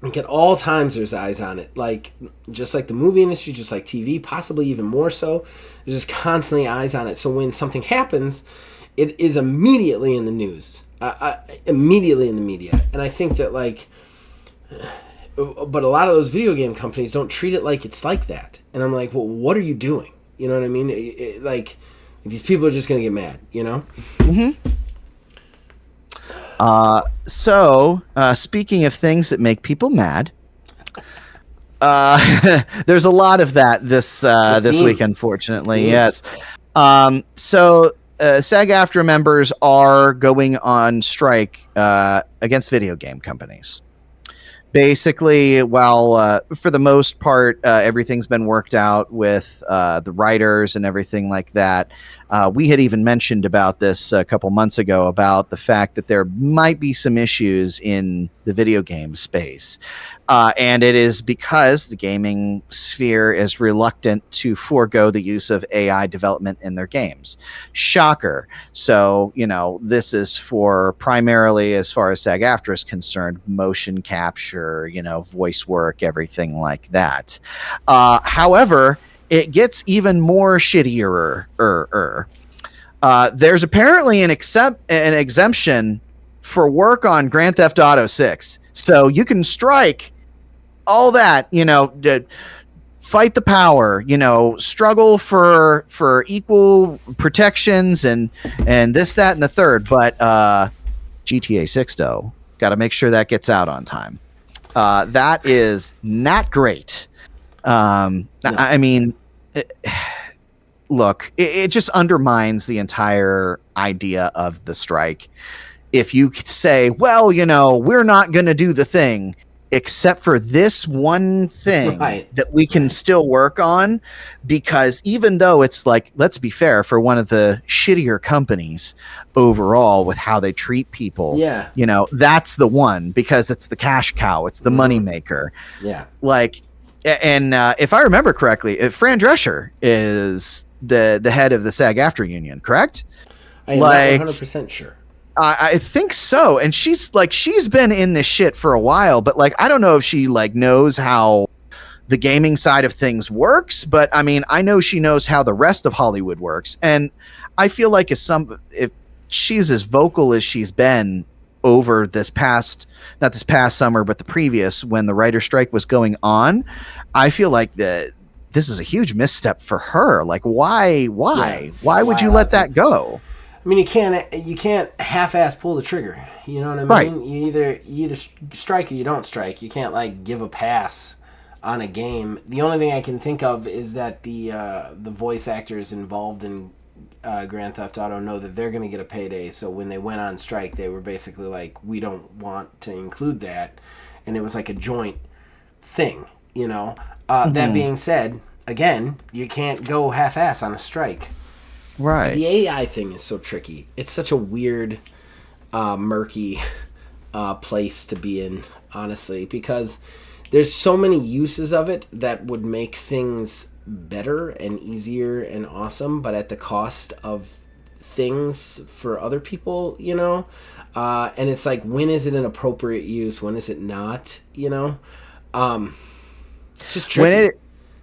Like, at all times there's eyes on it. Like, just like the movie industry, just like TV, possibly even more so. There's just constantly eyes on it. So when something happens, it is immediately in the news, immediately in the media. And I think that, like, but a lot of those video game companies don't treat it like it's like that. And I'm like, well, what are you doing? You know what I mean? Like, these people are just going to get mad, you know? So, speaking of things that make people mad, there's a lot of that this week, unfortunately. Yes. So SAG-AFTRA members are going on strike against video game companies. Basically, while for the most part everything's been worked out with the writers and everything like that, we had even mentioned about this a couple months ago about the fact that there might be some issues in the video game space. And it is because the gaming sphere is reluctant to forego the use of AI development in their games. Shocker. So, you know, this is for primarily, as far as SAG-AFTRA is concerned, motion capture, you know, voice work, everything like that. However, it gets even more shittier. There's apparently an exemption for work on Grand Theft Auto 6. So you can strike all that, you know, fight the power, you know, struggle for equal protections and this, that, and the third. But GTA 6, though, got to make sure that gets out on time. That is not great. No. I mean, look, it just undermines the entire idea of the strike. If you say, well, you know, we're not going to do the thing except for this one thing that we can still work on, because even though it's like, let's be fair, for one of the shittier companies overall with how they treat people, you know, that's the one, because it's the cash cow, it's the money maker. Like, and if I remember correctly, Fran Drescher is the head of the SAG-AFTRA union, correct? I am not 100% sure. I think so. And she's been in this shit for a while, but like, I don't know if she like knows how the gaming side of things works, but I mean, I know she knows how the rest of Hollywood works. And I feel like if she's as vocal as she's been over not this past summer, but the previous, when the writer strike was going on, I feel like this is a huge misstep for her. Like, why would you let that go? I mean, you can't half-ass pull the trigger. You know what I mean? Right. You either strike or you don't strike. You can't like give a pass on a game. The only thing I can think of is that the voice actors involved in Grand Theft Auto know that they're going to get a payday. So when they went on strike, they were basically like, we don't want to include that, and it was like a joint thing. You know. That being said, again, you can't go half-ass on a strike. Right. The AI thing is so tricky. It's such a weird, murky place to be in, honestly, because there's so many uses of it that would make things better and easier and awesome, but at the cost of things for other people, you know? And it's like, when is it an appropriate use? When is it not, you know? It's just tricky.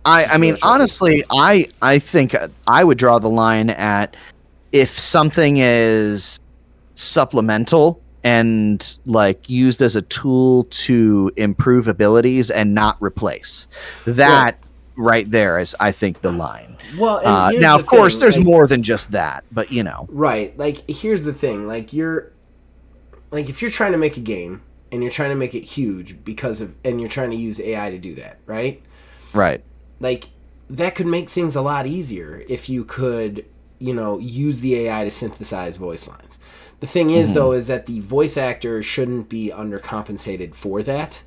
I mean, honestly, I think I would draw the line at if something is supplemental and like used as a tool to improve abilities and not replace. That right there is, I think, the line. Well, and now, of course, there's more than just that, but you know. Right. Like, here's the thing. Like, if you're trying to make a game and you're trying to make it huge and you're trying to use AI to do that, right? Right. Like, that could make things a lot easier if you could use the AI to synthesize voice lines. The thing is, though, is that the voice actor shouldn't be undercompensated for that.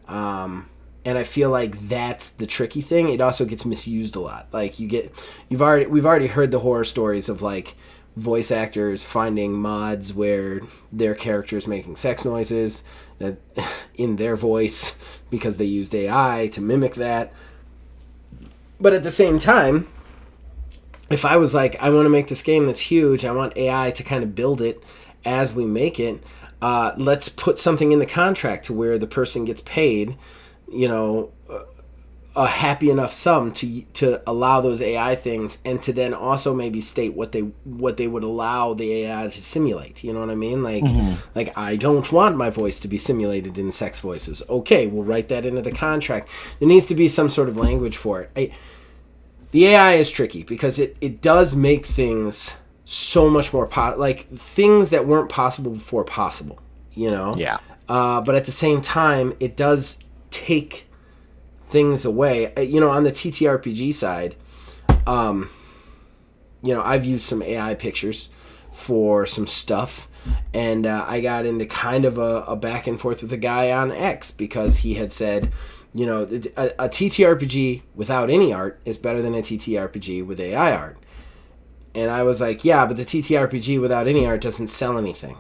And I feel like that's the tricky thing. It also gets misused a lot. Like we've already heard the horror stories of like voice actors finding mods where their character is making sex noises in their voice because they used AI to mimic that. But at the same time, if I was like, I want to make this game that's huge, I want AI to kind of build it as we make it, let's put something in the contract to where the person gets paid, a happy enough sum to allow those AI things, and to then also maybe state what they would allow the AI to simulate. You know what I mean? Like I don't want my voice to be simulated in sex voices. Okay, we'll write that into the contract. There needs to be some sort of language for it. The AI is tricky because it does make things so much more like things that weren't possible before possible. Yeah. But at the same time, it does take things away. On the TTRPG side, I've used some AI pictures for some stuff, and I got into kind of a back and forth with a guy on X because he had said, a TTRPG without any art is better than a TTRPG with AI art. And I was like, yeah, but the TTRPG without any art doesn't sell anything.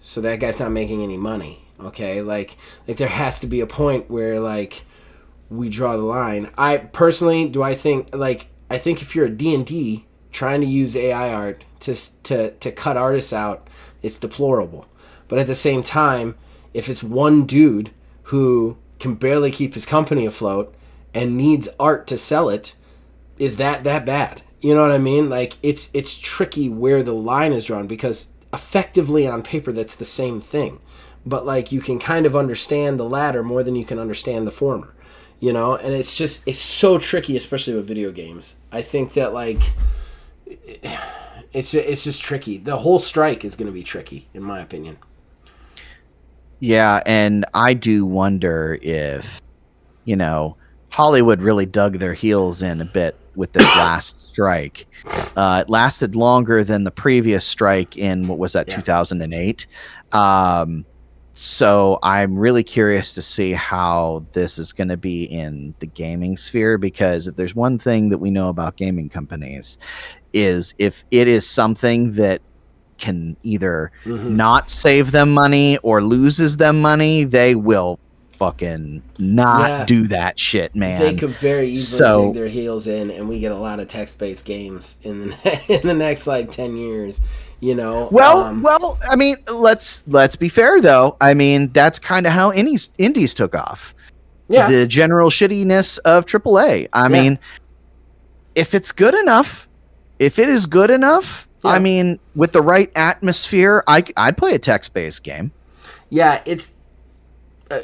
So that guy's not making any money. Okay? Like there has to be a point where like we draw the line. I personally I think if you're a D&D trying to use AI art to cut artists out, it's deplorable. But at the same time, if it's one dude who can barely keep his company afloat and needs art to sell it, is that bad? You know what I mean? Like it's tricky where the line is drawn, because effectively on paper that's the same thing, but like you can kind of understand the latter more than you can understand the former, and it's so tricky, especially with video games. I think that like it's just tricky. The whole strike is going to be tricky in my opinion. Yeah, and I do wonder if, Hollywood really dug their heels in a bit with this last strike. It lasted longer than the previous strike in, 2008? So I'm really curious to see how this is going to be in the gaming sphere, because if there's one thing that we know about gaming companies, is if it is something that can either not save them money or loses them money, they will fucking not do that shit, man. They could very easily dig their heels in, and we get a lot of text-based games in the next like 10 years. Well, I mean, let's be fair though. I mean, that's kind of how indies took off. Yeah, the general shittiness of AAA. I mean, if it's good enough, if it is good enough. Yeah. I mean, with the right atmosphere, I'd play a text-based game. Yeah,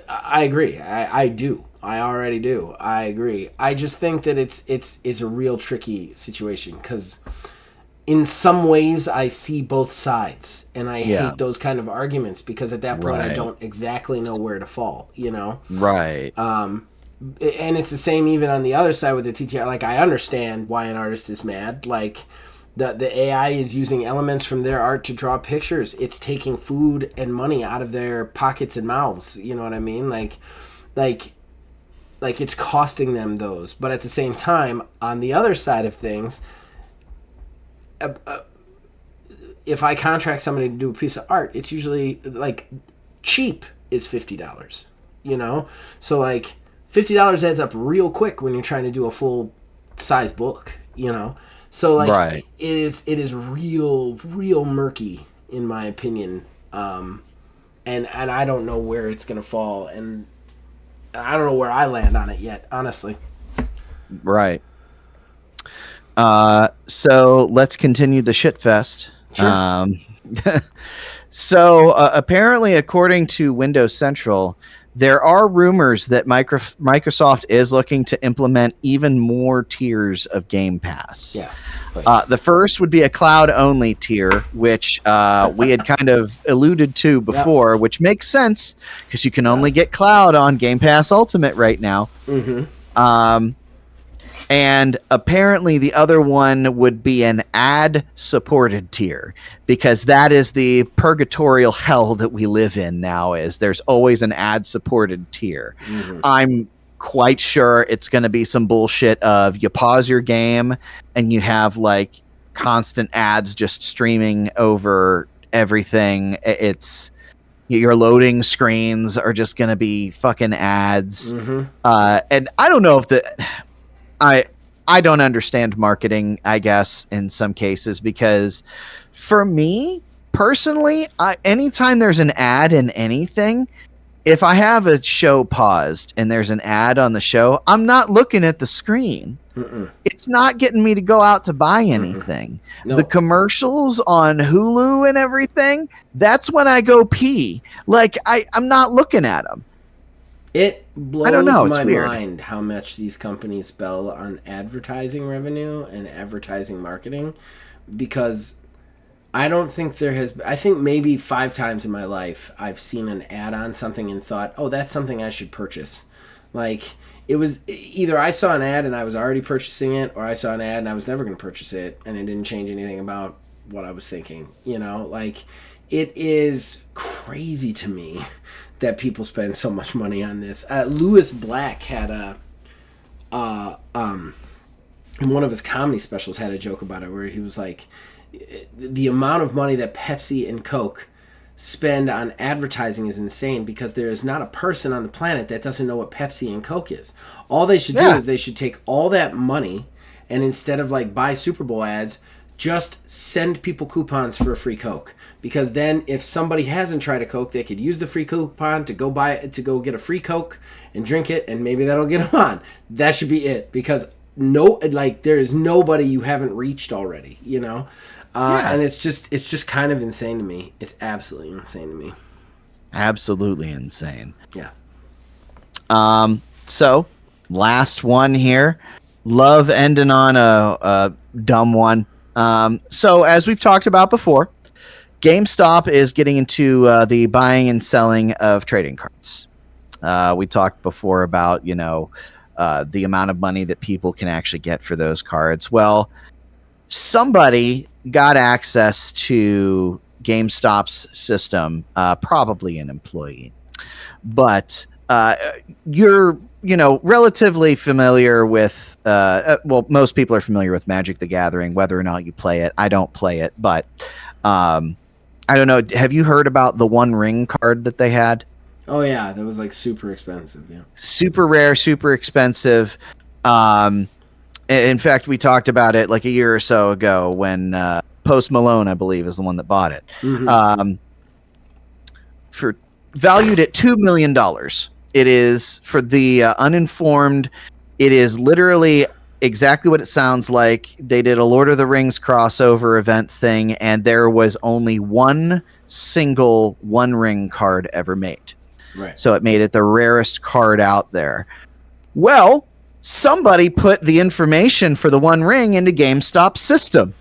I agree. I do. I already do. I agree. I just think that it's a real tricky situation, because in some ways I see both sides, and I hate those kind of arguments, because at that point I don't exactly know where to fall. Right. And it's the same even on the other side with the TTR. Like, I understand why an artist is mad. Like, the AI is using elements from their art to draw pictures. It's taking food and money out of their pockets and mouths. You know what I mean? Like it's costing them those. But at the same time, on the other side of things, if I contract somebody to do a piece of art, it's usually like cheap is $50. So like $50 adds up real quick when you're trying to do a full size book. So like it is real murky in my opinion, and I don't know where it's gonna fall, and I don't know where I land on it yet, honestly. Right. So let's continue the shit fest. Sure. So apparently, according to Windows Central, there are rumors that Microsoft is looking to implement even more tiers of Game Pass. Yeah. The first would be a cloud-only tier, which we had kind of alluded to before, which makes sense because you can only get cloud on Game Pass Ultimate right now. Mm-hmm. And apparently the other one would be an ad-supported tier, because that is the purgatorial hell that we live in now, is there's always an ad-supported tier. Mm-hmm. I'm quite sure it's going to be some bullshit of you pause your game and you have like constant ads just streaming over everything. It's your loading screens are just going to be fucking ads. Mm-hmm. And I don't know if I don't understand marketing, I guess, in some cases, because for me personally, anytime there's an ad in anything, if I have a show paused and there's an ad on the show, I'm not looking at the screen. Mm-mm. It's not getting me to go out to buy anything. No. The commercials on Hulu and everything, that's when I go pee. Like, I'm not looking at them. It blows I don't know, it's my weird. mind how much these companies spell on advertising revenue and advertising marketing, because I don't think there has... I think maybe 5 times in my life I've seen an ad on something and thought, oh, that's something I should purchase. Like, it was either I saw an ad and I was already purchasing it, or I saw an ad and I was never going to purchase it, and it didn't change anything about what I was thinking. You know, like, it is crazy to me that people spend so much money on this. Lewis Black had in one of his comedy specials had a joke about it where he was like, the amount of money that Pepsi and Coke spend on advertising is insane, because there is not a person on the planet that doesn't know what Pepsi and Coke is. All they should do is they should take all that money and, instead of like buy Super Bowl ads, just send people coupons for a free Coke. Because then if somebody hasn't tried a Coke, they could use the free coupon to go get a free Coke and drink it, and maybe that'll get them on. That should be it, because there is nobody you haven't reached already, you know? And it's just kind of insane to me. It's absolutely insane to me. Absolutely insane. Yeah. So last one here. Love ending on a dumb one. So as we've talked about before, GameStop is getting into the buying and selling of trading cards. We talked before about, the amount of money that people can actually get for those cards. Well, somebody got access to GameStop's system, probably an employee, but you're relatively familiar with most people are familiar with Magic the Gathering, whether or not you play it. I don't play it, but I don't know, have you heard about the One Ring card that they had? Oh yeah, that was like super expensive. Yeah, super rare, super expensive. In fact, we talked about it like a year or so ago when Post Malone, I believe, is the one that bought it. Mm-hmm. For valued at $2 million. It is, for the uninformed, it is literally exactly what it sounds like. They did a Lord of the Rings crossover event thing, and there was only one single One Ring card ever made. Right. So it made it the rarest card out there. Well, somebody put the information for the One Ring into GameStop's system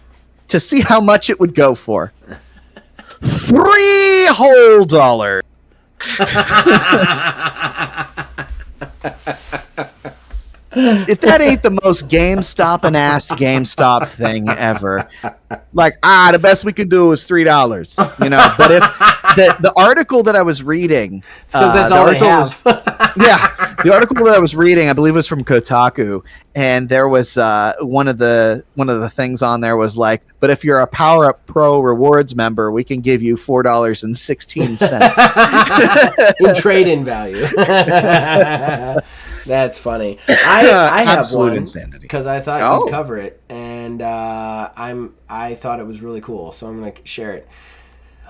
to see how much it would go for. $3 whole. If that ain't the most GameStop and ass GameStop thing ever, like, the best we could do is $3, But if the article that I was reading, because that's all they have. The article that I was reading, I believe, was from Kotaku, and there was one of the things on there was like, but if you're a Power Up Pro Rewards member, we can give you $4.16 in trade-in value. That's funny. I have one insanity, because I thought you'd cover it, and I thought it was really cool, so I'm going to share it.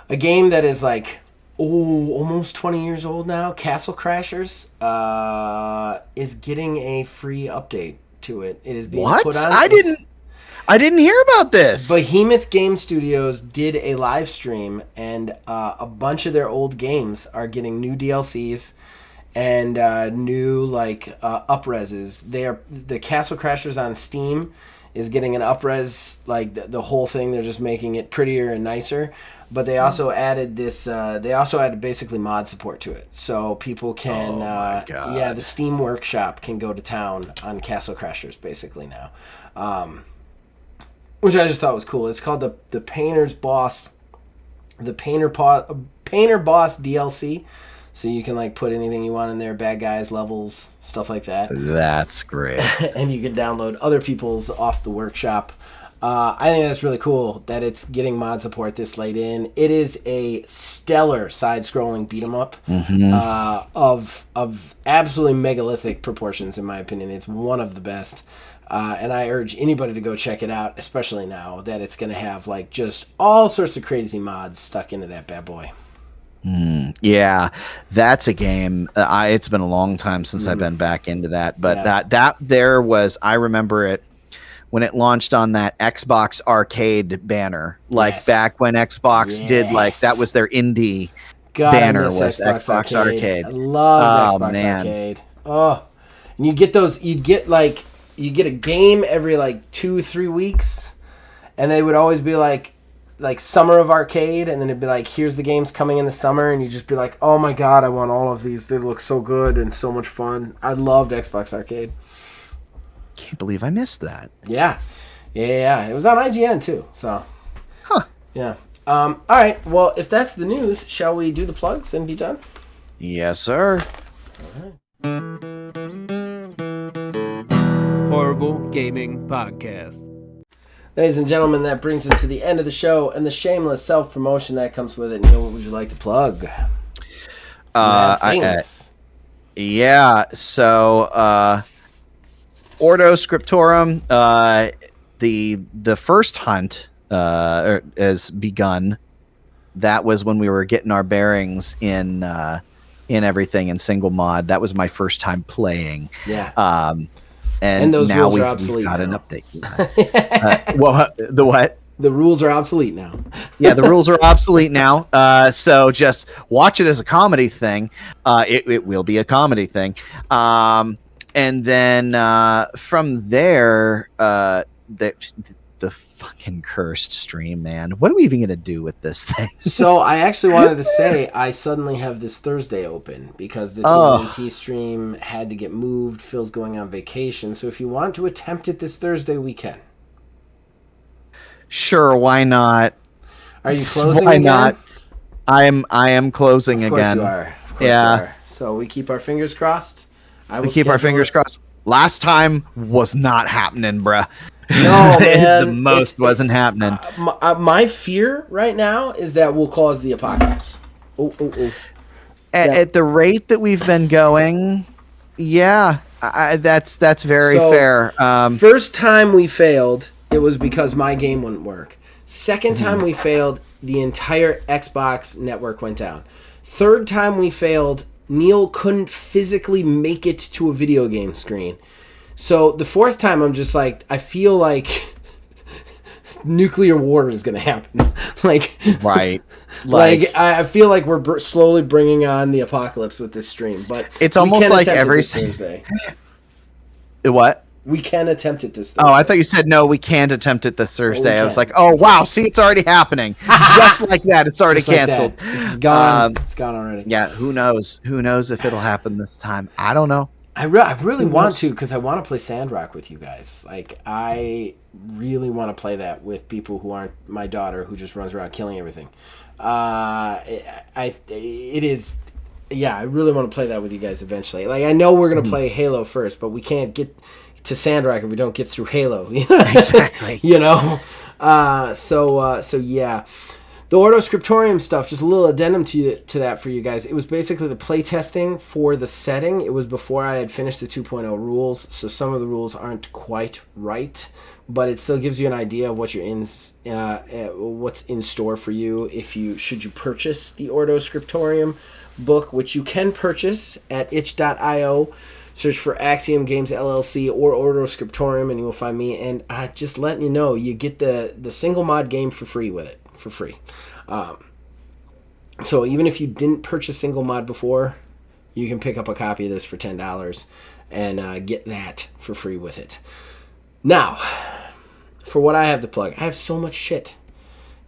A game that is like almost 20 years old now, Castle Crashers, is getting a free update to it. It is being put on. I didn't hear about this. Behemoth Game Studios did a live stream, and a bunch of their old games are getting new DLCs and new up-reses. The Castle Crashers on Steam is getting an upres, like the whole thing. They're just making it prettier and nicer. But they also added this. They also added basically mod support to it, so people can. Oh my God. Yeah, the Steam Workshop can go to town on Castle Crashers basically now, which I just thought was cool. It's called the Painter's Boss, Painter Boss DLC. So you can like put anything you want in there, bad guys, levels, stuff like that. That's great. And you can download other people's off the workshop. I think that's really cool that it's getting mod support this late in. It is a stellar side-scrolling beat 'em up of absolutely megalithic proportions, in my opinion. It's one of the best, and I urge anybody to go check it out, especially now that it's going to have like just all sorts of crazy mods stuck into that bad boy. Yeah, that's a game. It's been a long time since I've been back into that, but I remember it when it launched on that Xbox Arcade banner, like back when Xbox did like that was their indie banner was Xbox Arcade. I loved Xbox Arcade. Oh, and you get a game every like 2-3 weeks, and they would always be like Summer of Arcade, and then it'd be like, here's the games coming in the summer, and you'd just be like, oh my God, I want all of these. They look so good and so much fun. I loved Xbox Arcade. Can't believe I missed that. Yeah. It was on IGN too, so. Huh. Yeah. All right, well, if that's the news, shall we do the plugs and be done? Yes, sir. All right. Horrible Gaming Podcast. Ladies and gentlemen, that brings us to the end of the show and the shameless self-promotion that comes with it. Neil, what would you like to plug? So Ordo Scriptorum, the first hunt has begun. That was when we were getting our bearings in everything in single mod. That was my first time playing. Yeah. And those now rules are obsolete. We've got now. an update. Well, the what? The rules are obsolete now. Yeah, the rules are obsolete now. So just watch it as a comedy thing. It will be a comedy thing. And then from there, the fucking cursed stream, man. What are we even going to do with this thing? So I actually wanted to say I suddenly have this Thursday open because the TNT stream had to get moved. Phil's going on vacation. So if you want to attempt it this Thursday, we can. Sure, why not? Are you closing why again? Not? I am closing again. Of course you are. So we keep our fingers crossed. We keep our fingers crossed. Last time was not happening, bruh. No, man. The most wasn't happening. My fear right now is that we'll cause the apocalypse. At the rate that we've been going, yeah, that's very fair. First time we failed, it was because my game wouldn't work. Second time we failed, the entire Xbox network went down. Third time we failed, Neil couldn't physically make it to a video game screen. So the fourth time, I'm just like, I feel like nuclear war is going to happen. Right. I feel like we're slowly bringing on the apocalypse with this stream. But it's almost like every Thursday. What? We can attempt it this Thursday. Oh, I thought you said no, we can't attempt it this Thursday. I was like, oh, wow, see, it's already happening. Just like that, it's already canceled. It's gone. It's gone already. Yeah, who knows? Who knows if it'll happen this time? I don't know. I really want to because I want to play Sandrock with you guys. Like, I really want to play that with people who aren't my daughter who just runs around killing everything. It is... Yeah, I really want to play that with you guys eventually. Like, I know we're going to play Halo first, but we can't get to Sandrock if we don't get through Halo. Exactly. You know? So yeah. The Ordo Scriptorium stuff, just a little addendum to that for you guys. It was basically the playtesting for the setting. It was before I had finished the 2.0 rules, so some of the rules aren't quite right, but it still gives you an idea of what what's in store for you should you purchase the Ordo Scriptorium book, which you can purchase at itch.io. Search for Axiom Games LLC or Ordo Scriptorium, and you will find me. And just letting you know, you get the single mod game for free with it. For free. So even if you didn't purchase single mod before, you can pick up a copy of this for $10 and get that for free with it. Now, for what I have to plug. I have so much shit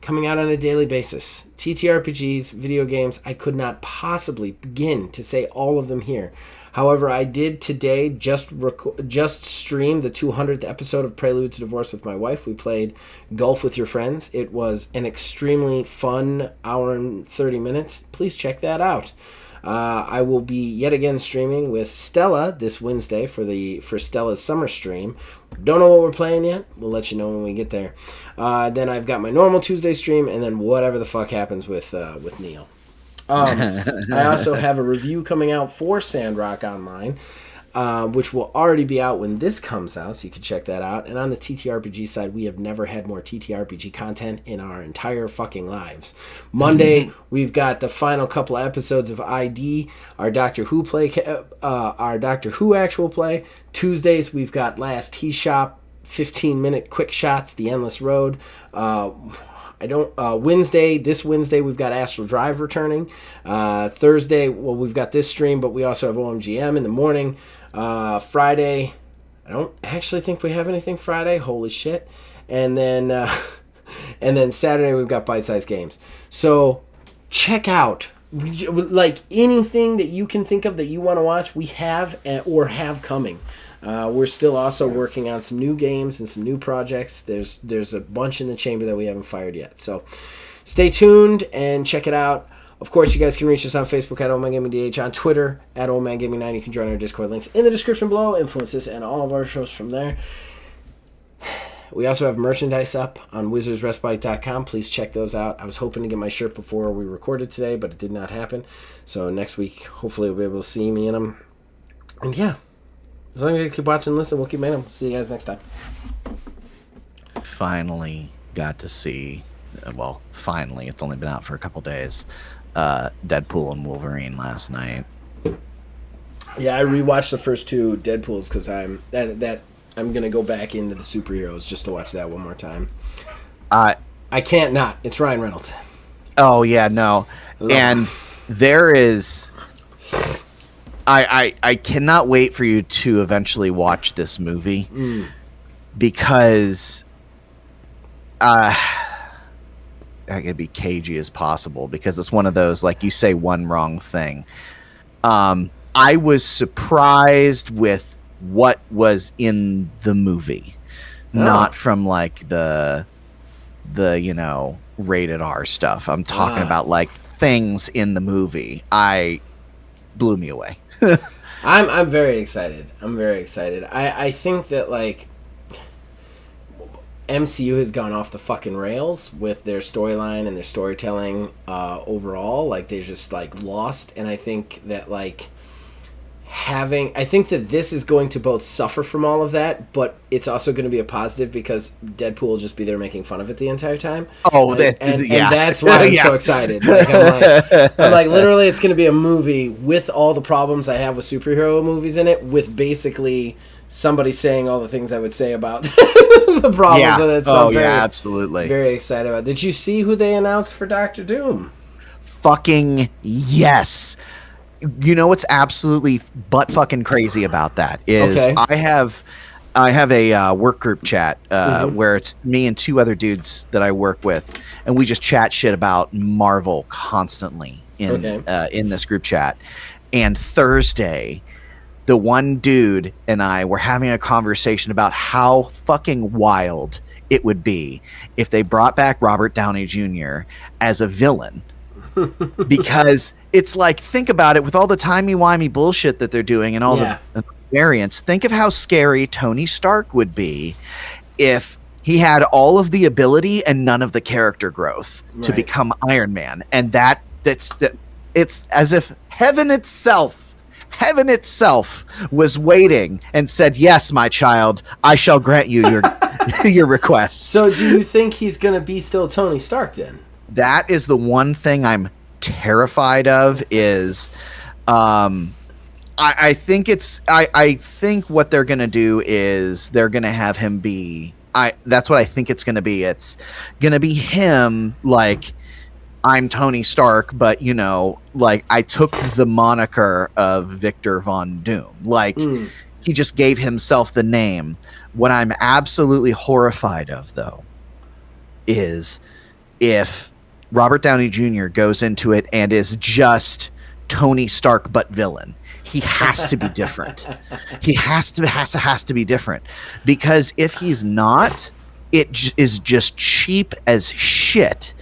coming out on a daily basis. TTRPGs, video games, I could not possibly begin to say all of them here. However, I did today just stream the 200th episode of Prelude to Divorce with my wife. We played Golf with Your Friends. It was an extremely fun hour and 30 minutes. Please check that out. I will be yet again streaming with Stella this Wednesday for Stella's summer stream. Don't know what we're playing yet. We'll let you know when we get there. Then I've got my normal Tuesday stream, and then whatever the fuck happens with Neil. I also have a review coming out for Sandrock Online, which will already be out when this comes out, so you can check that out. And on the TTRPG side, we have never had more TTRPG content in our entire fucking lives. Monday, we've got the final couple of episodes of ID, our Doctor Who actual play. Tuesdays, we've got Last Tea Shop, 15-minute quick shots, The Endless Road. This Wednesday, we've got Astral Drive returning. Thursday, well, we've got this stream, but we also have OMGM in the morning. Friday, I don't actually think we have anything Friday. Holy shit. And then Saturday, we've got Bite Size Games. So check out, like, anything that you can think of that you want to watch, we have or have coming. We're still also working on some new games and some new projects. There's a bunch in the chamber that we haven't fired yet. So stay tuned and check it out. Of course, you guys can reach us on Facebook at OldManGamingDH, on Twitter at OldManGaming9. You can join our Discord links in the description below. Influences and all of our shows from there. We also have merchandise up on wizardsrespite.com. Please check those out. I was hoping to get my shirt before we recorded today, but it did not happen. So next week, hopefully, you'll be able to see me in them. And yeah. As long as you keep watching and listening, we'll keep making them. See you guys next time. Finally got to see, well, finally, it's only been out for a couple days, Deadpool and Wolverine last night. Yeah, I rewatched the first two Deadpools because I'm going to go back into the superheroes just to watch that one more time. I can't not. It's Ryan Reynolds. Oh, yeah, no. And there is... I cannot wait for you to eventually watch this movie because I can be cagey as possible because it's one of those, like, you say one wrong thing. I was surprised with what was in the movie, not from like the rated R stuff. I'm talking about like things in the movie. Blew me away. I'm very excited. I think that, like, MCU has gone off the fucking rails with their storyline and their storytelling overall. Like, they're just, like, lost. And I think that, like, I think that this is going to both suffer from all of that, but it's also going to be a positive because Deadpool will just be there making fun of it the entire time. Oh, and that's why I'm so excited. Like, I'm like, literally, it's going to be a movie with all the problems I have with superhero movies in it, with basically somebody saying all the things I would say about the problems with it. So absolutely. Very excited about it. Did you see who they announced for Doctor Doom? Fucking yes. You know what's absolutely butt fucking crazy about that is I have a work group chat where it's me and two other dudes that I work with, and we just chat shit about Marvel constantly in this group chat. And Thursday, the one dude and I were having a conversation about how fucking wild it would be if they brought back Robert Downey Jr. as a villain. Because it's like, think about it, with all the timey-wimey bullshit that they're doing and all the variants, think of how scary Tony Stark would be if he had all of the ability and none of the character growth to become Iron Man. And it's as if heaven itself was waiting and said, yes, my child, I shall grant you your your request. So do you think he's going to be still Tony Stark then? That is the one thing I'm terrified of is I think what they're going to do is they're going to have him be that's what I think it's going to be. It's going to be him, like, I'm Tony Stark, but, like, I took the moniker of Victor Von Doom. Like, he just gave himself the name, What I'm absolutely horrified of, though, is if Robert Downey Jr. goes into it and is just Tony Stark but villain. He has to be different. He has to be different, because if he's not, is just cheap as shit.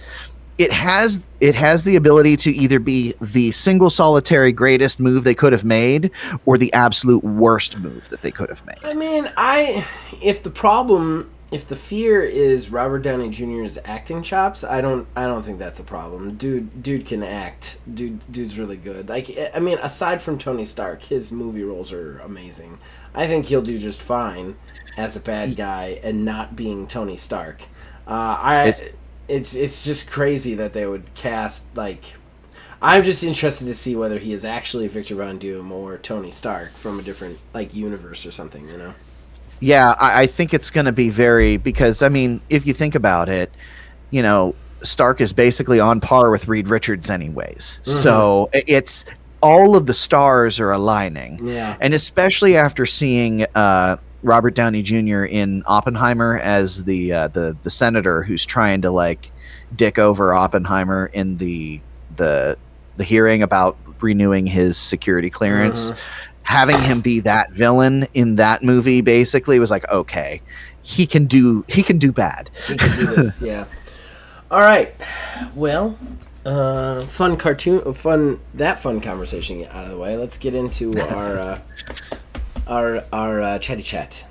It has the ability to either be the single solitary greatest move they could have made, or the absolute worst move that they could have made. I mean, if the fear is Robert Downey Jr.'s acting chops, I don't think that's a problem. Dude can act. Dude's really good. Like, I mean, aside from Tony Stark, his movie roles are amazing. I think he'll do just fine as a bad guy and not being Tony Stark. It's just crazy that they would cast, like... I'm just interested to see whether he is actually Victor Von Doom or Tony Stark from a different, like, universe or something, you know? Yeah, I think it's going to be because, I mean, if you think about it, you know, Stark is basically on par with Reed Richards anyways. Mm-hmm. So it's all of the stars are aligning. Yeah. And especially after seeing Robert Downey Jr. in Oppenheimer as the senator who's trying to, like, dick over Oppenheimer in the hearing about renewing his security clearance. Mm-hmm. Having him be that villain in that movie basically was like, okay, he can do bad. He can do this, yeah. All right. Well, fun conversation out of the way. Let's get into our chatty chat.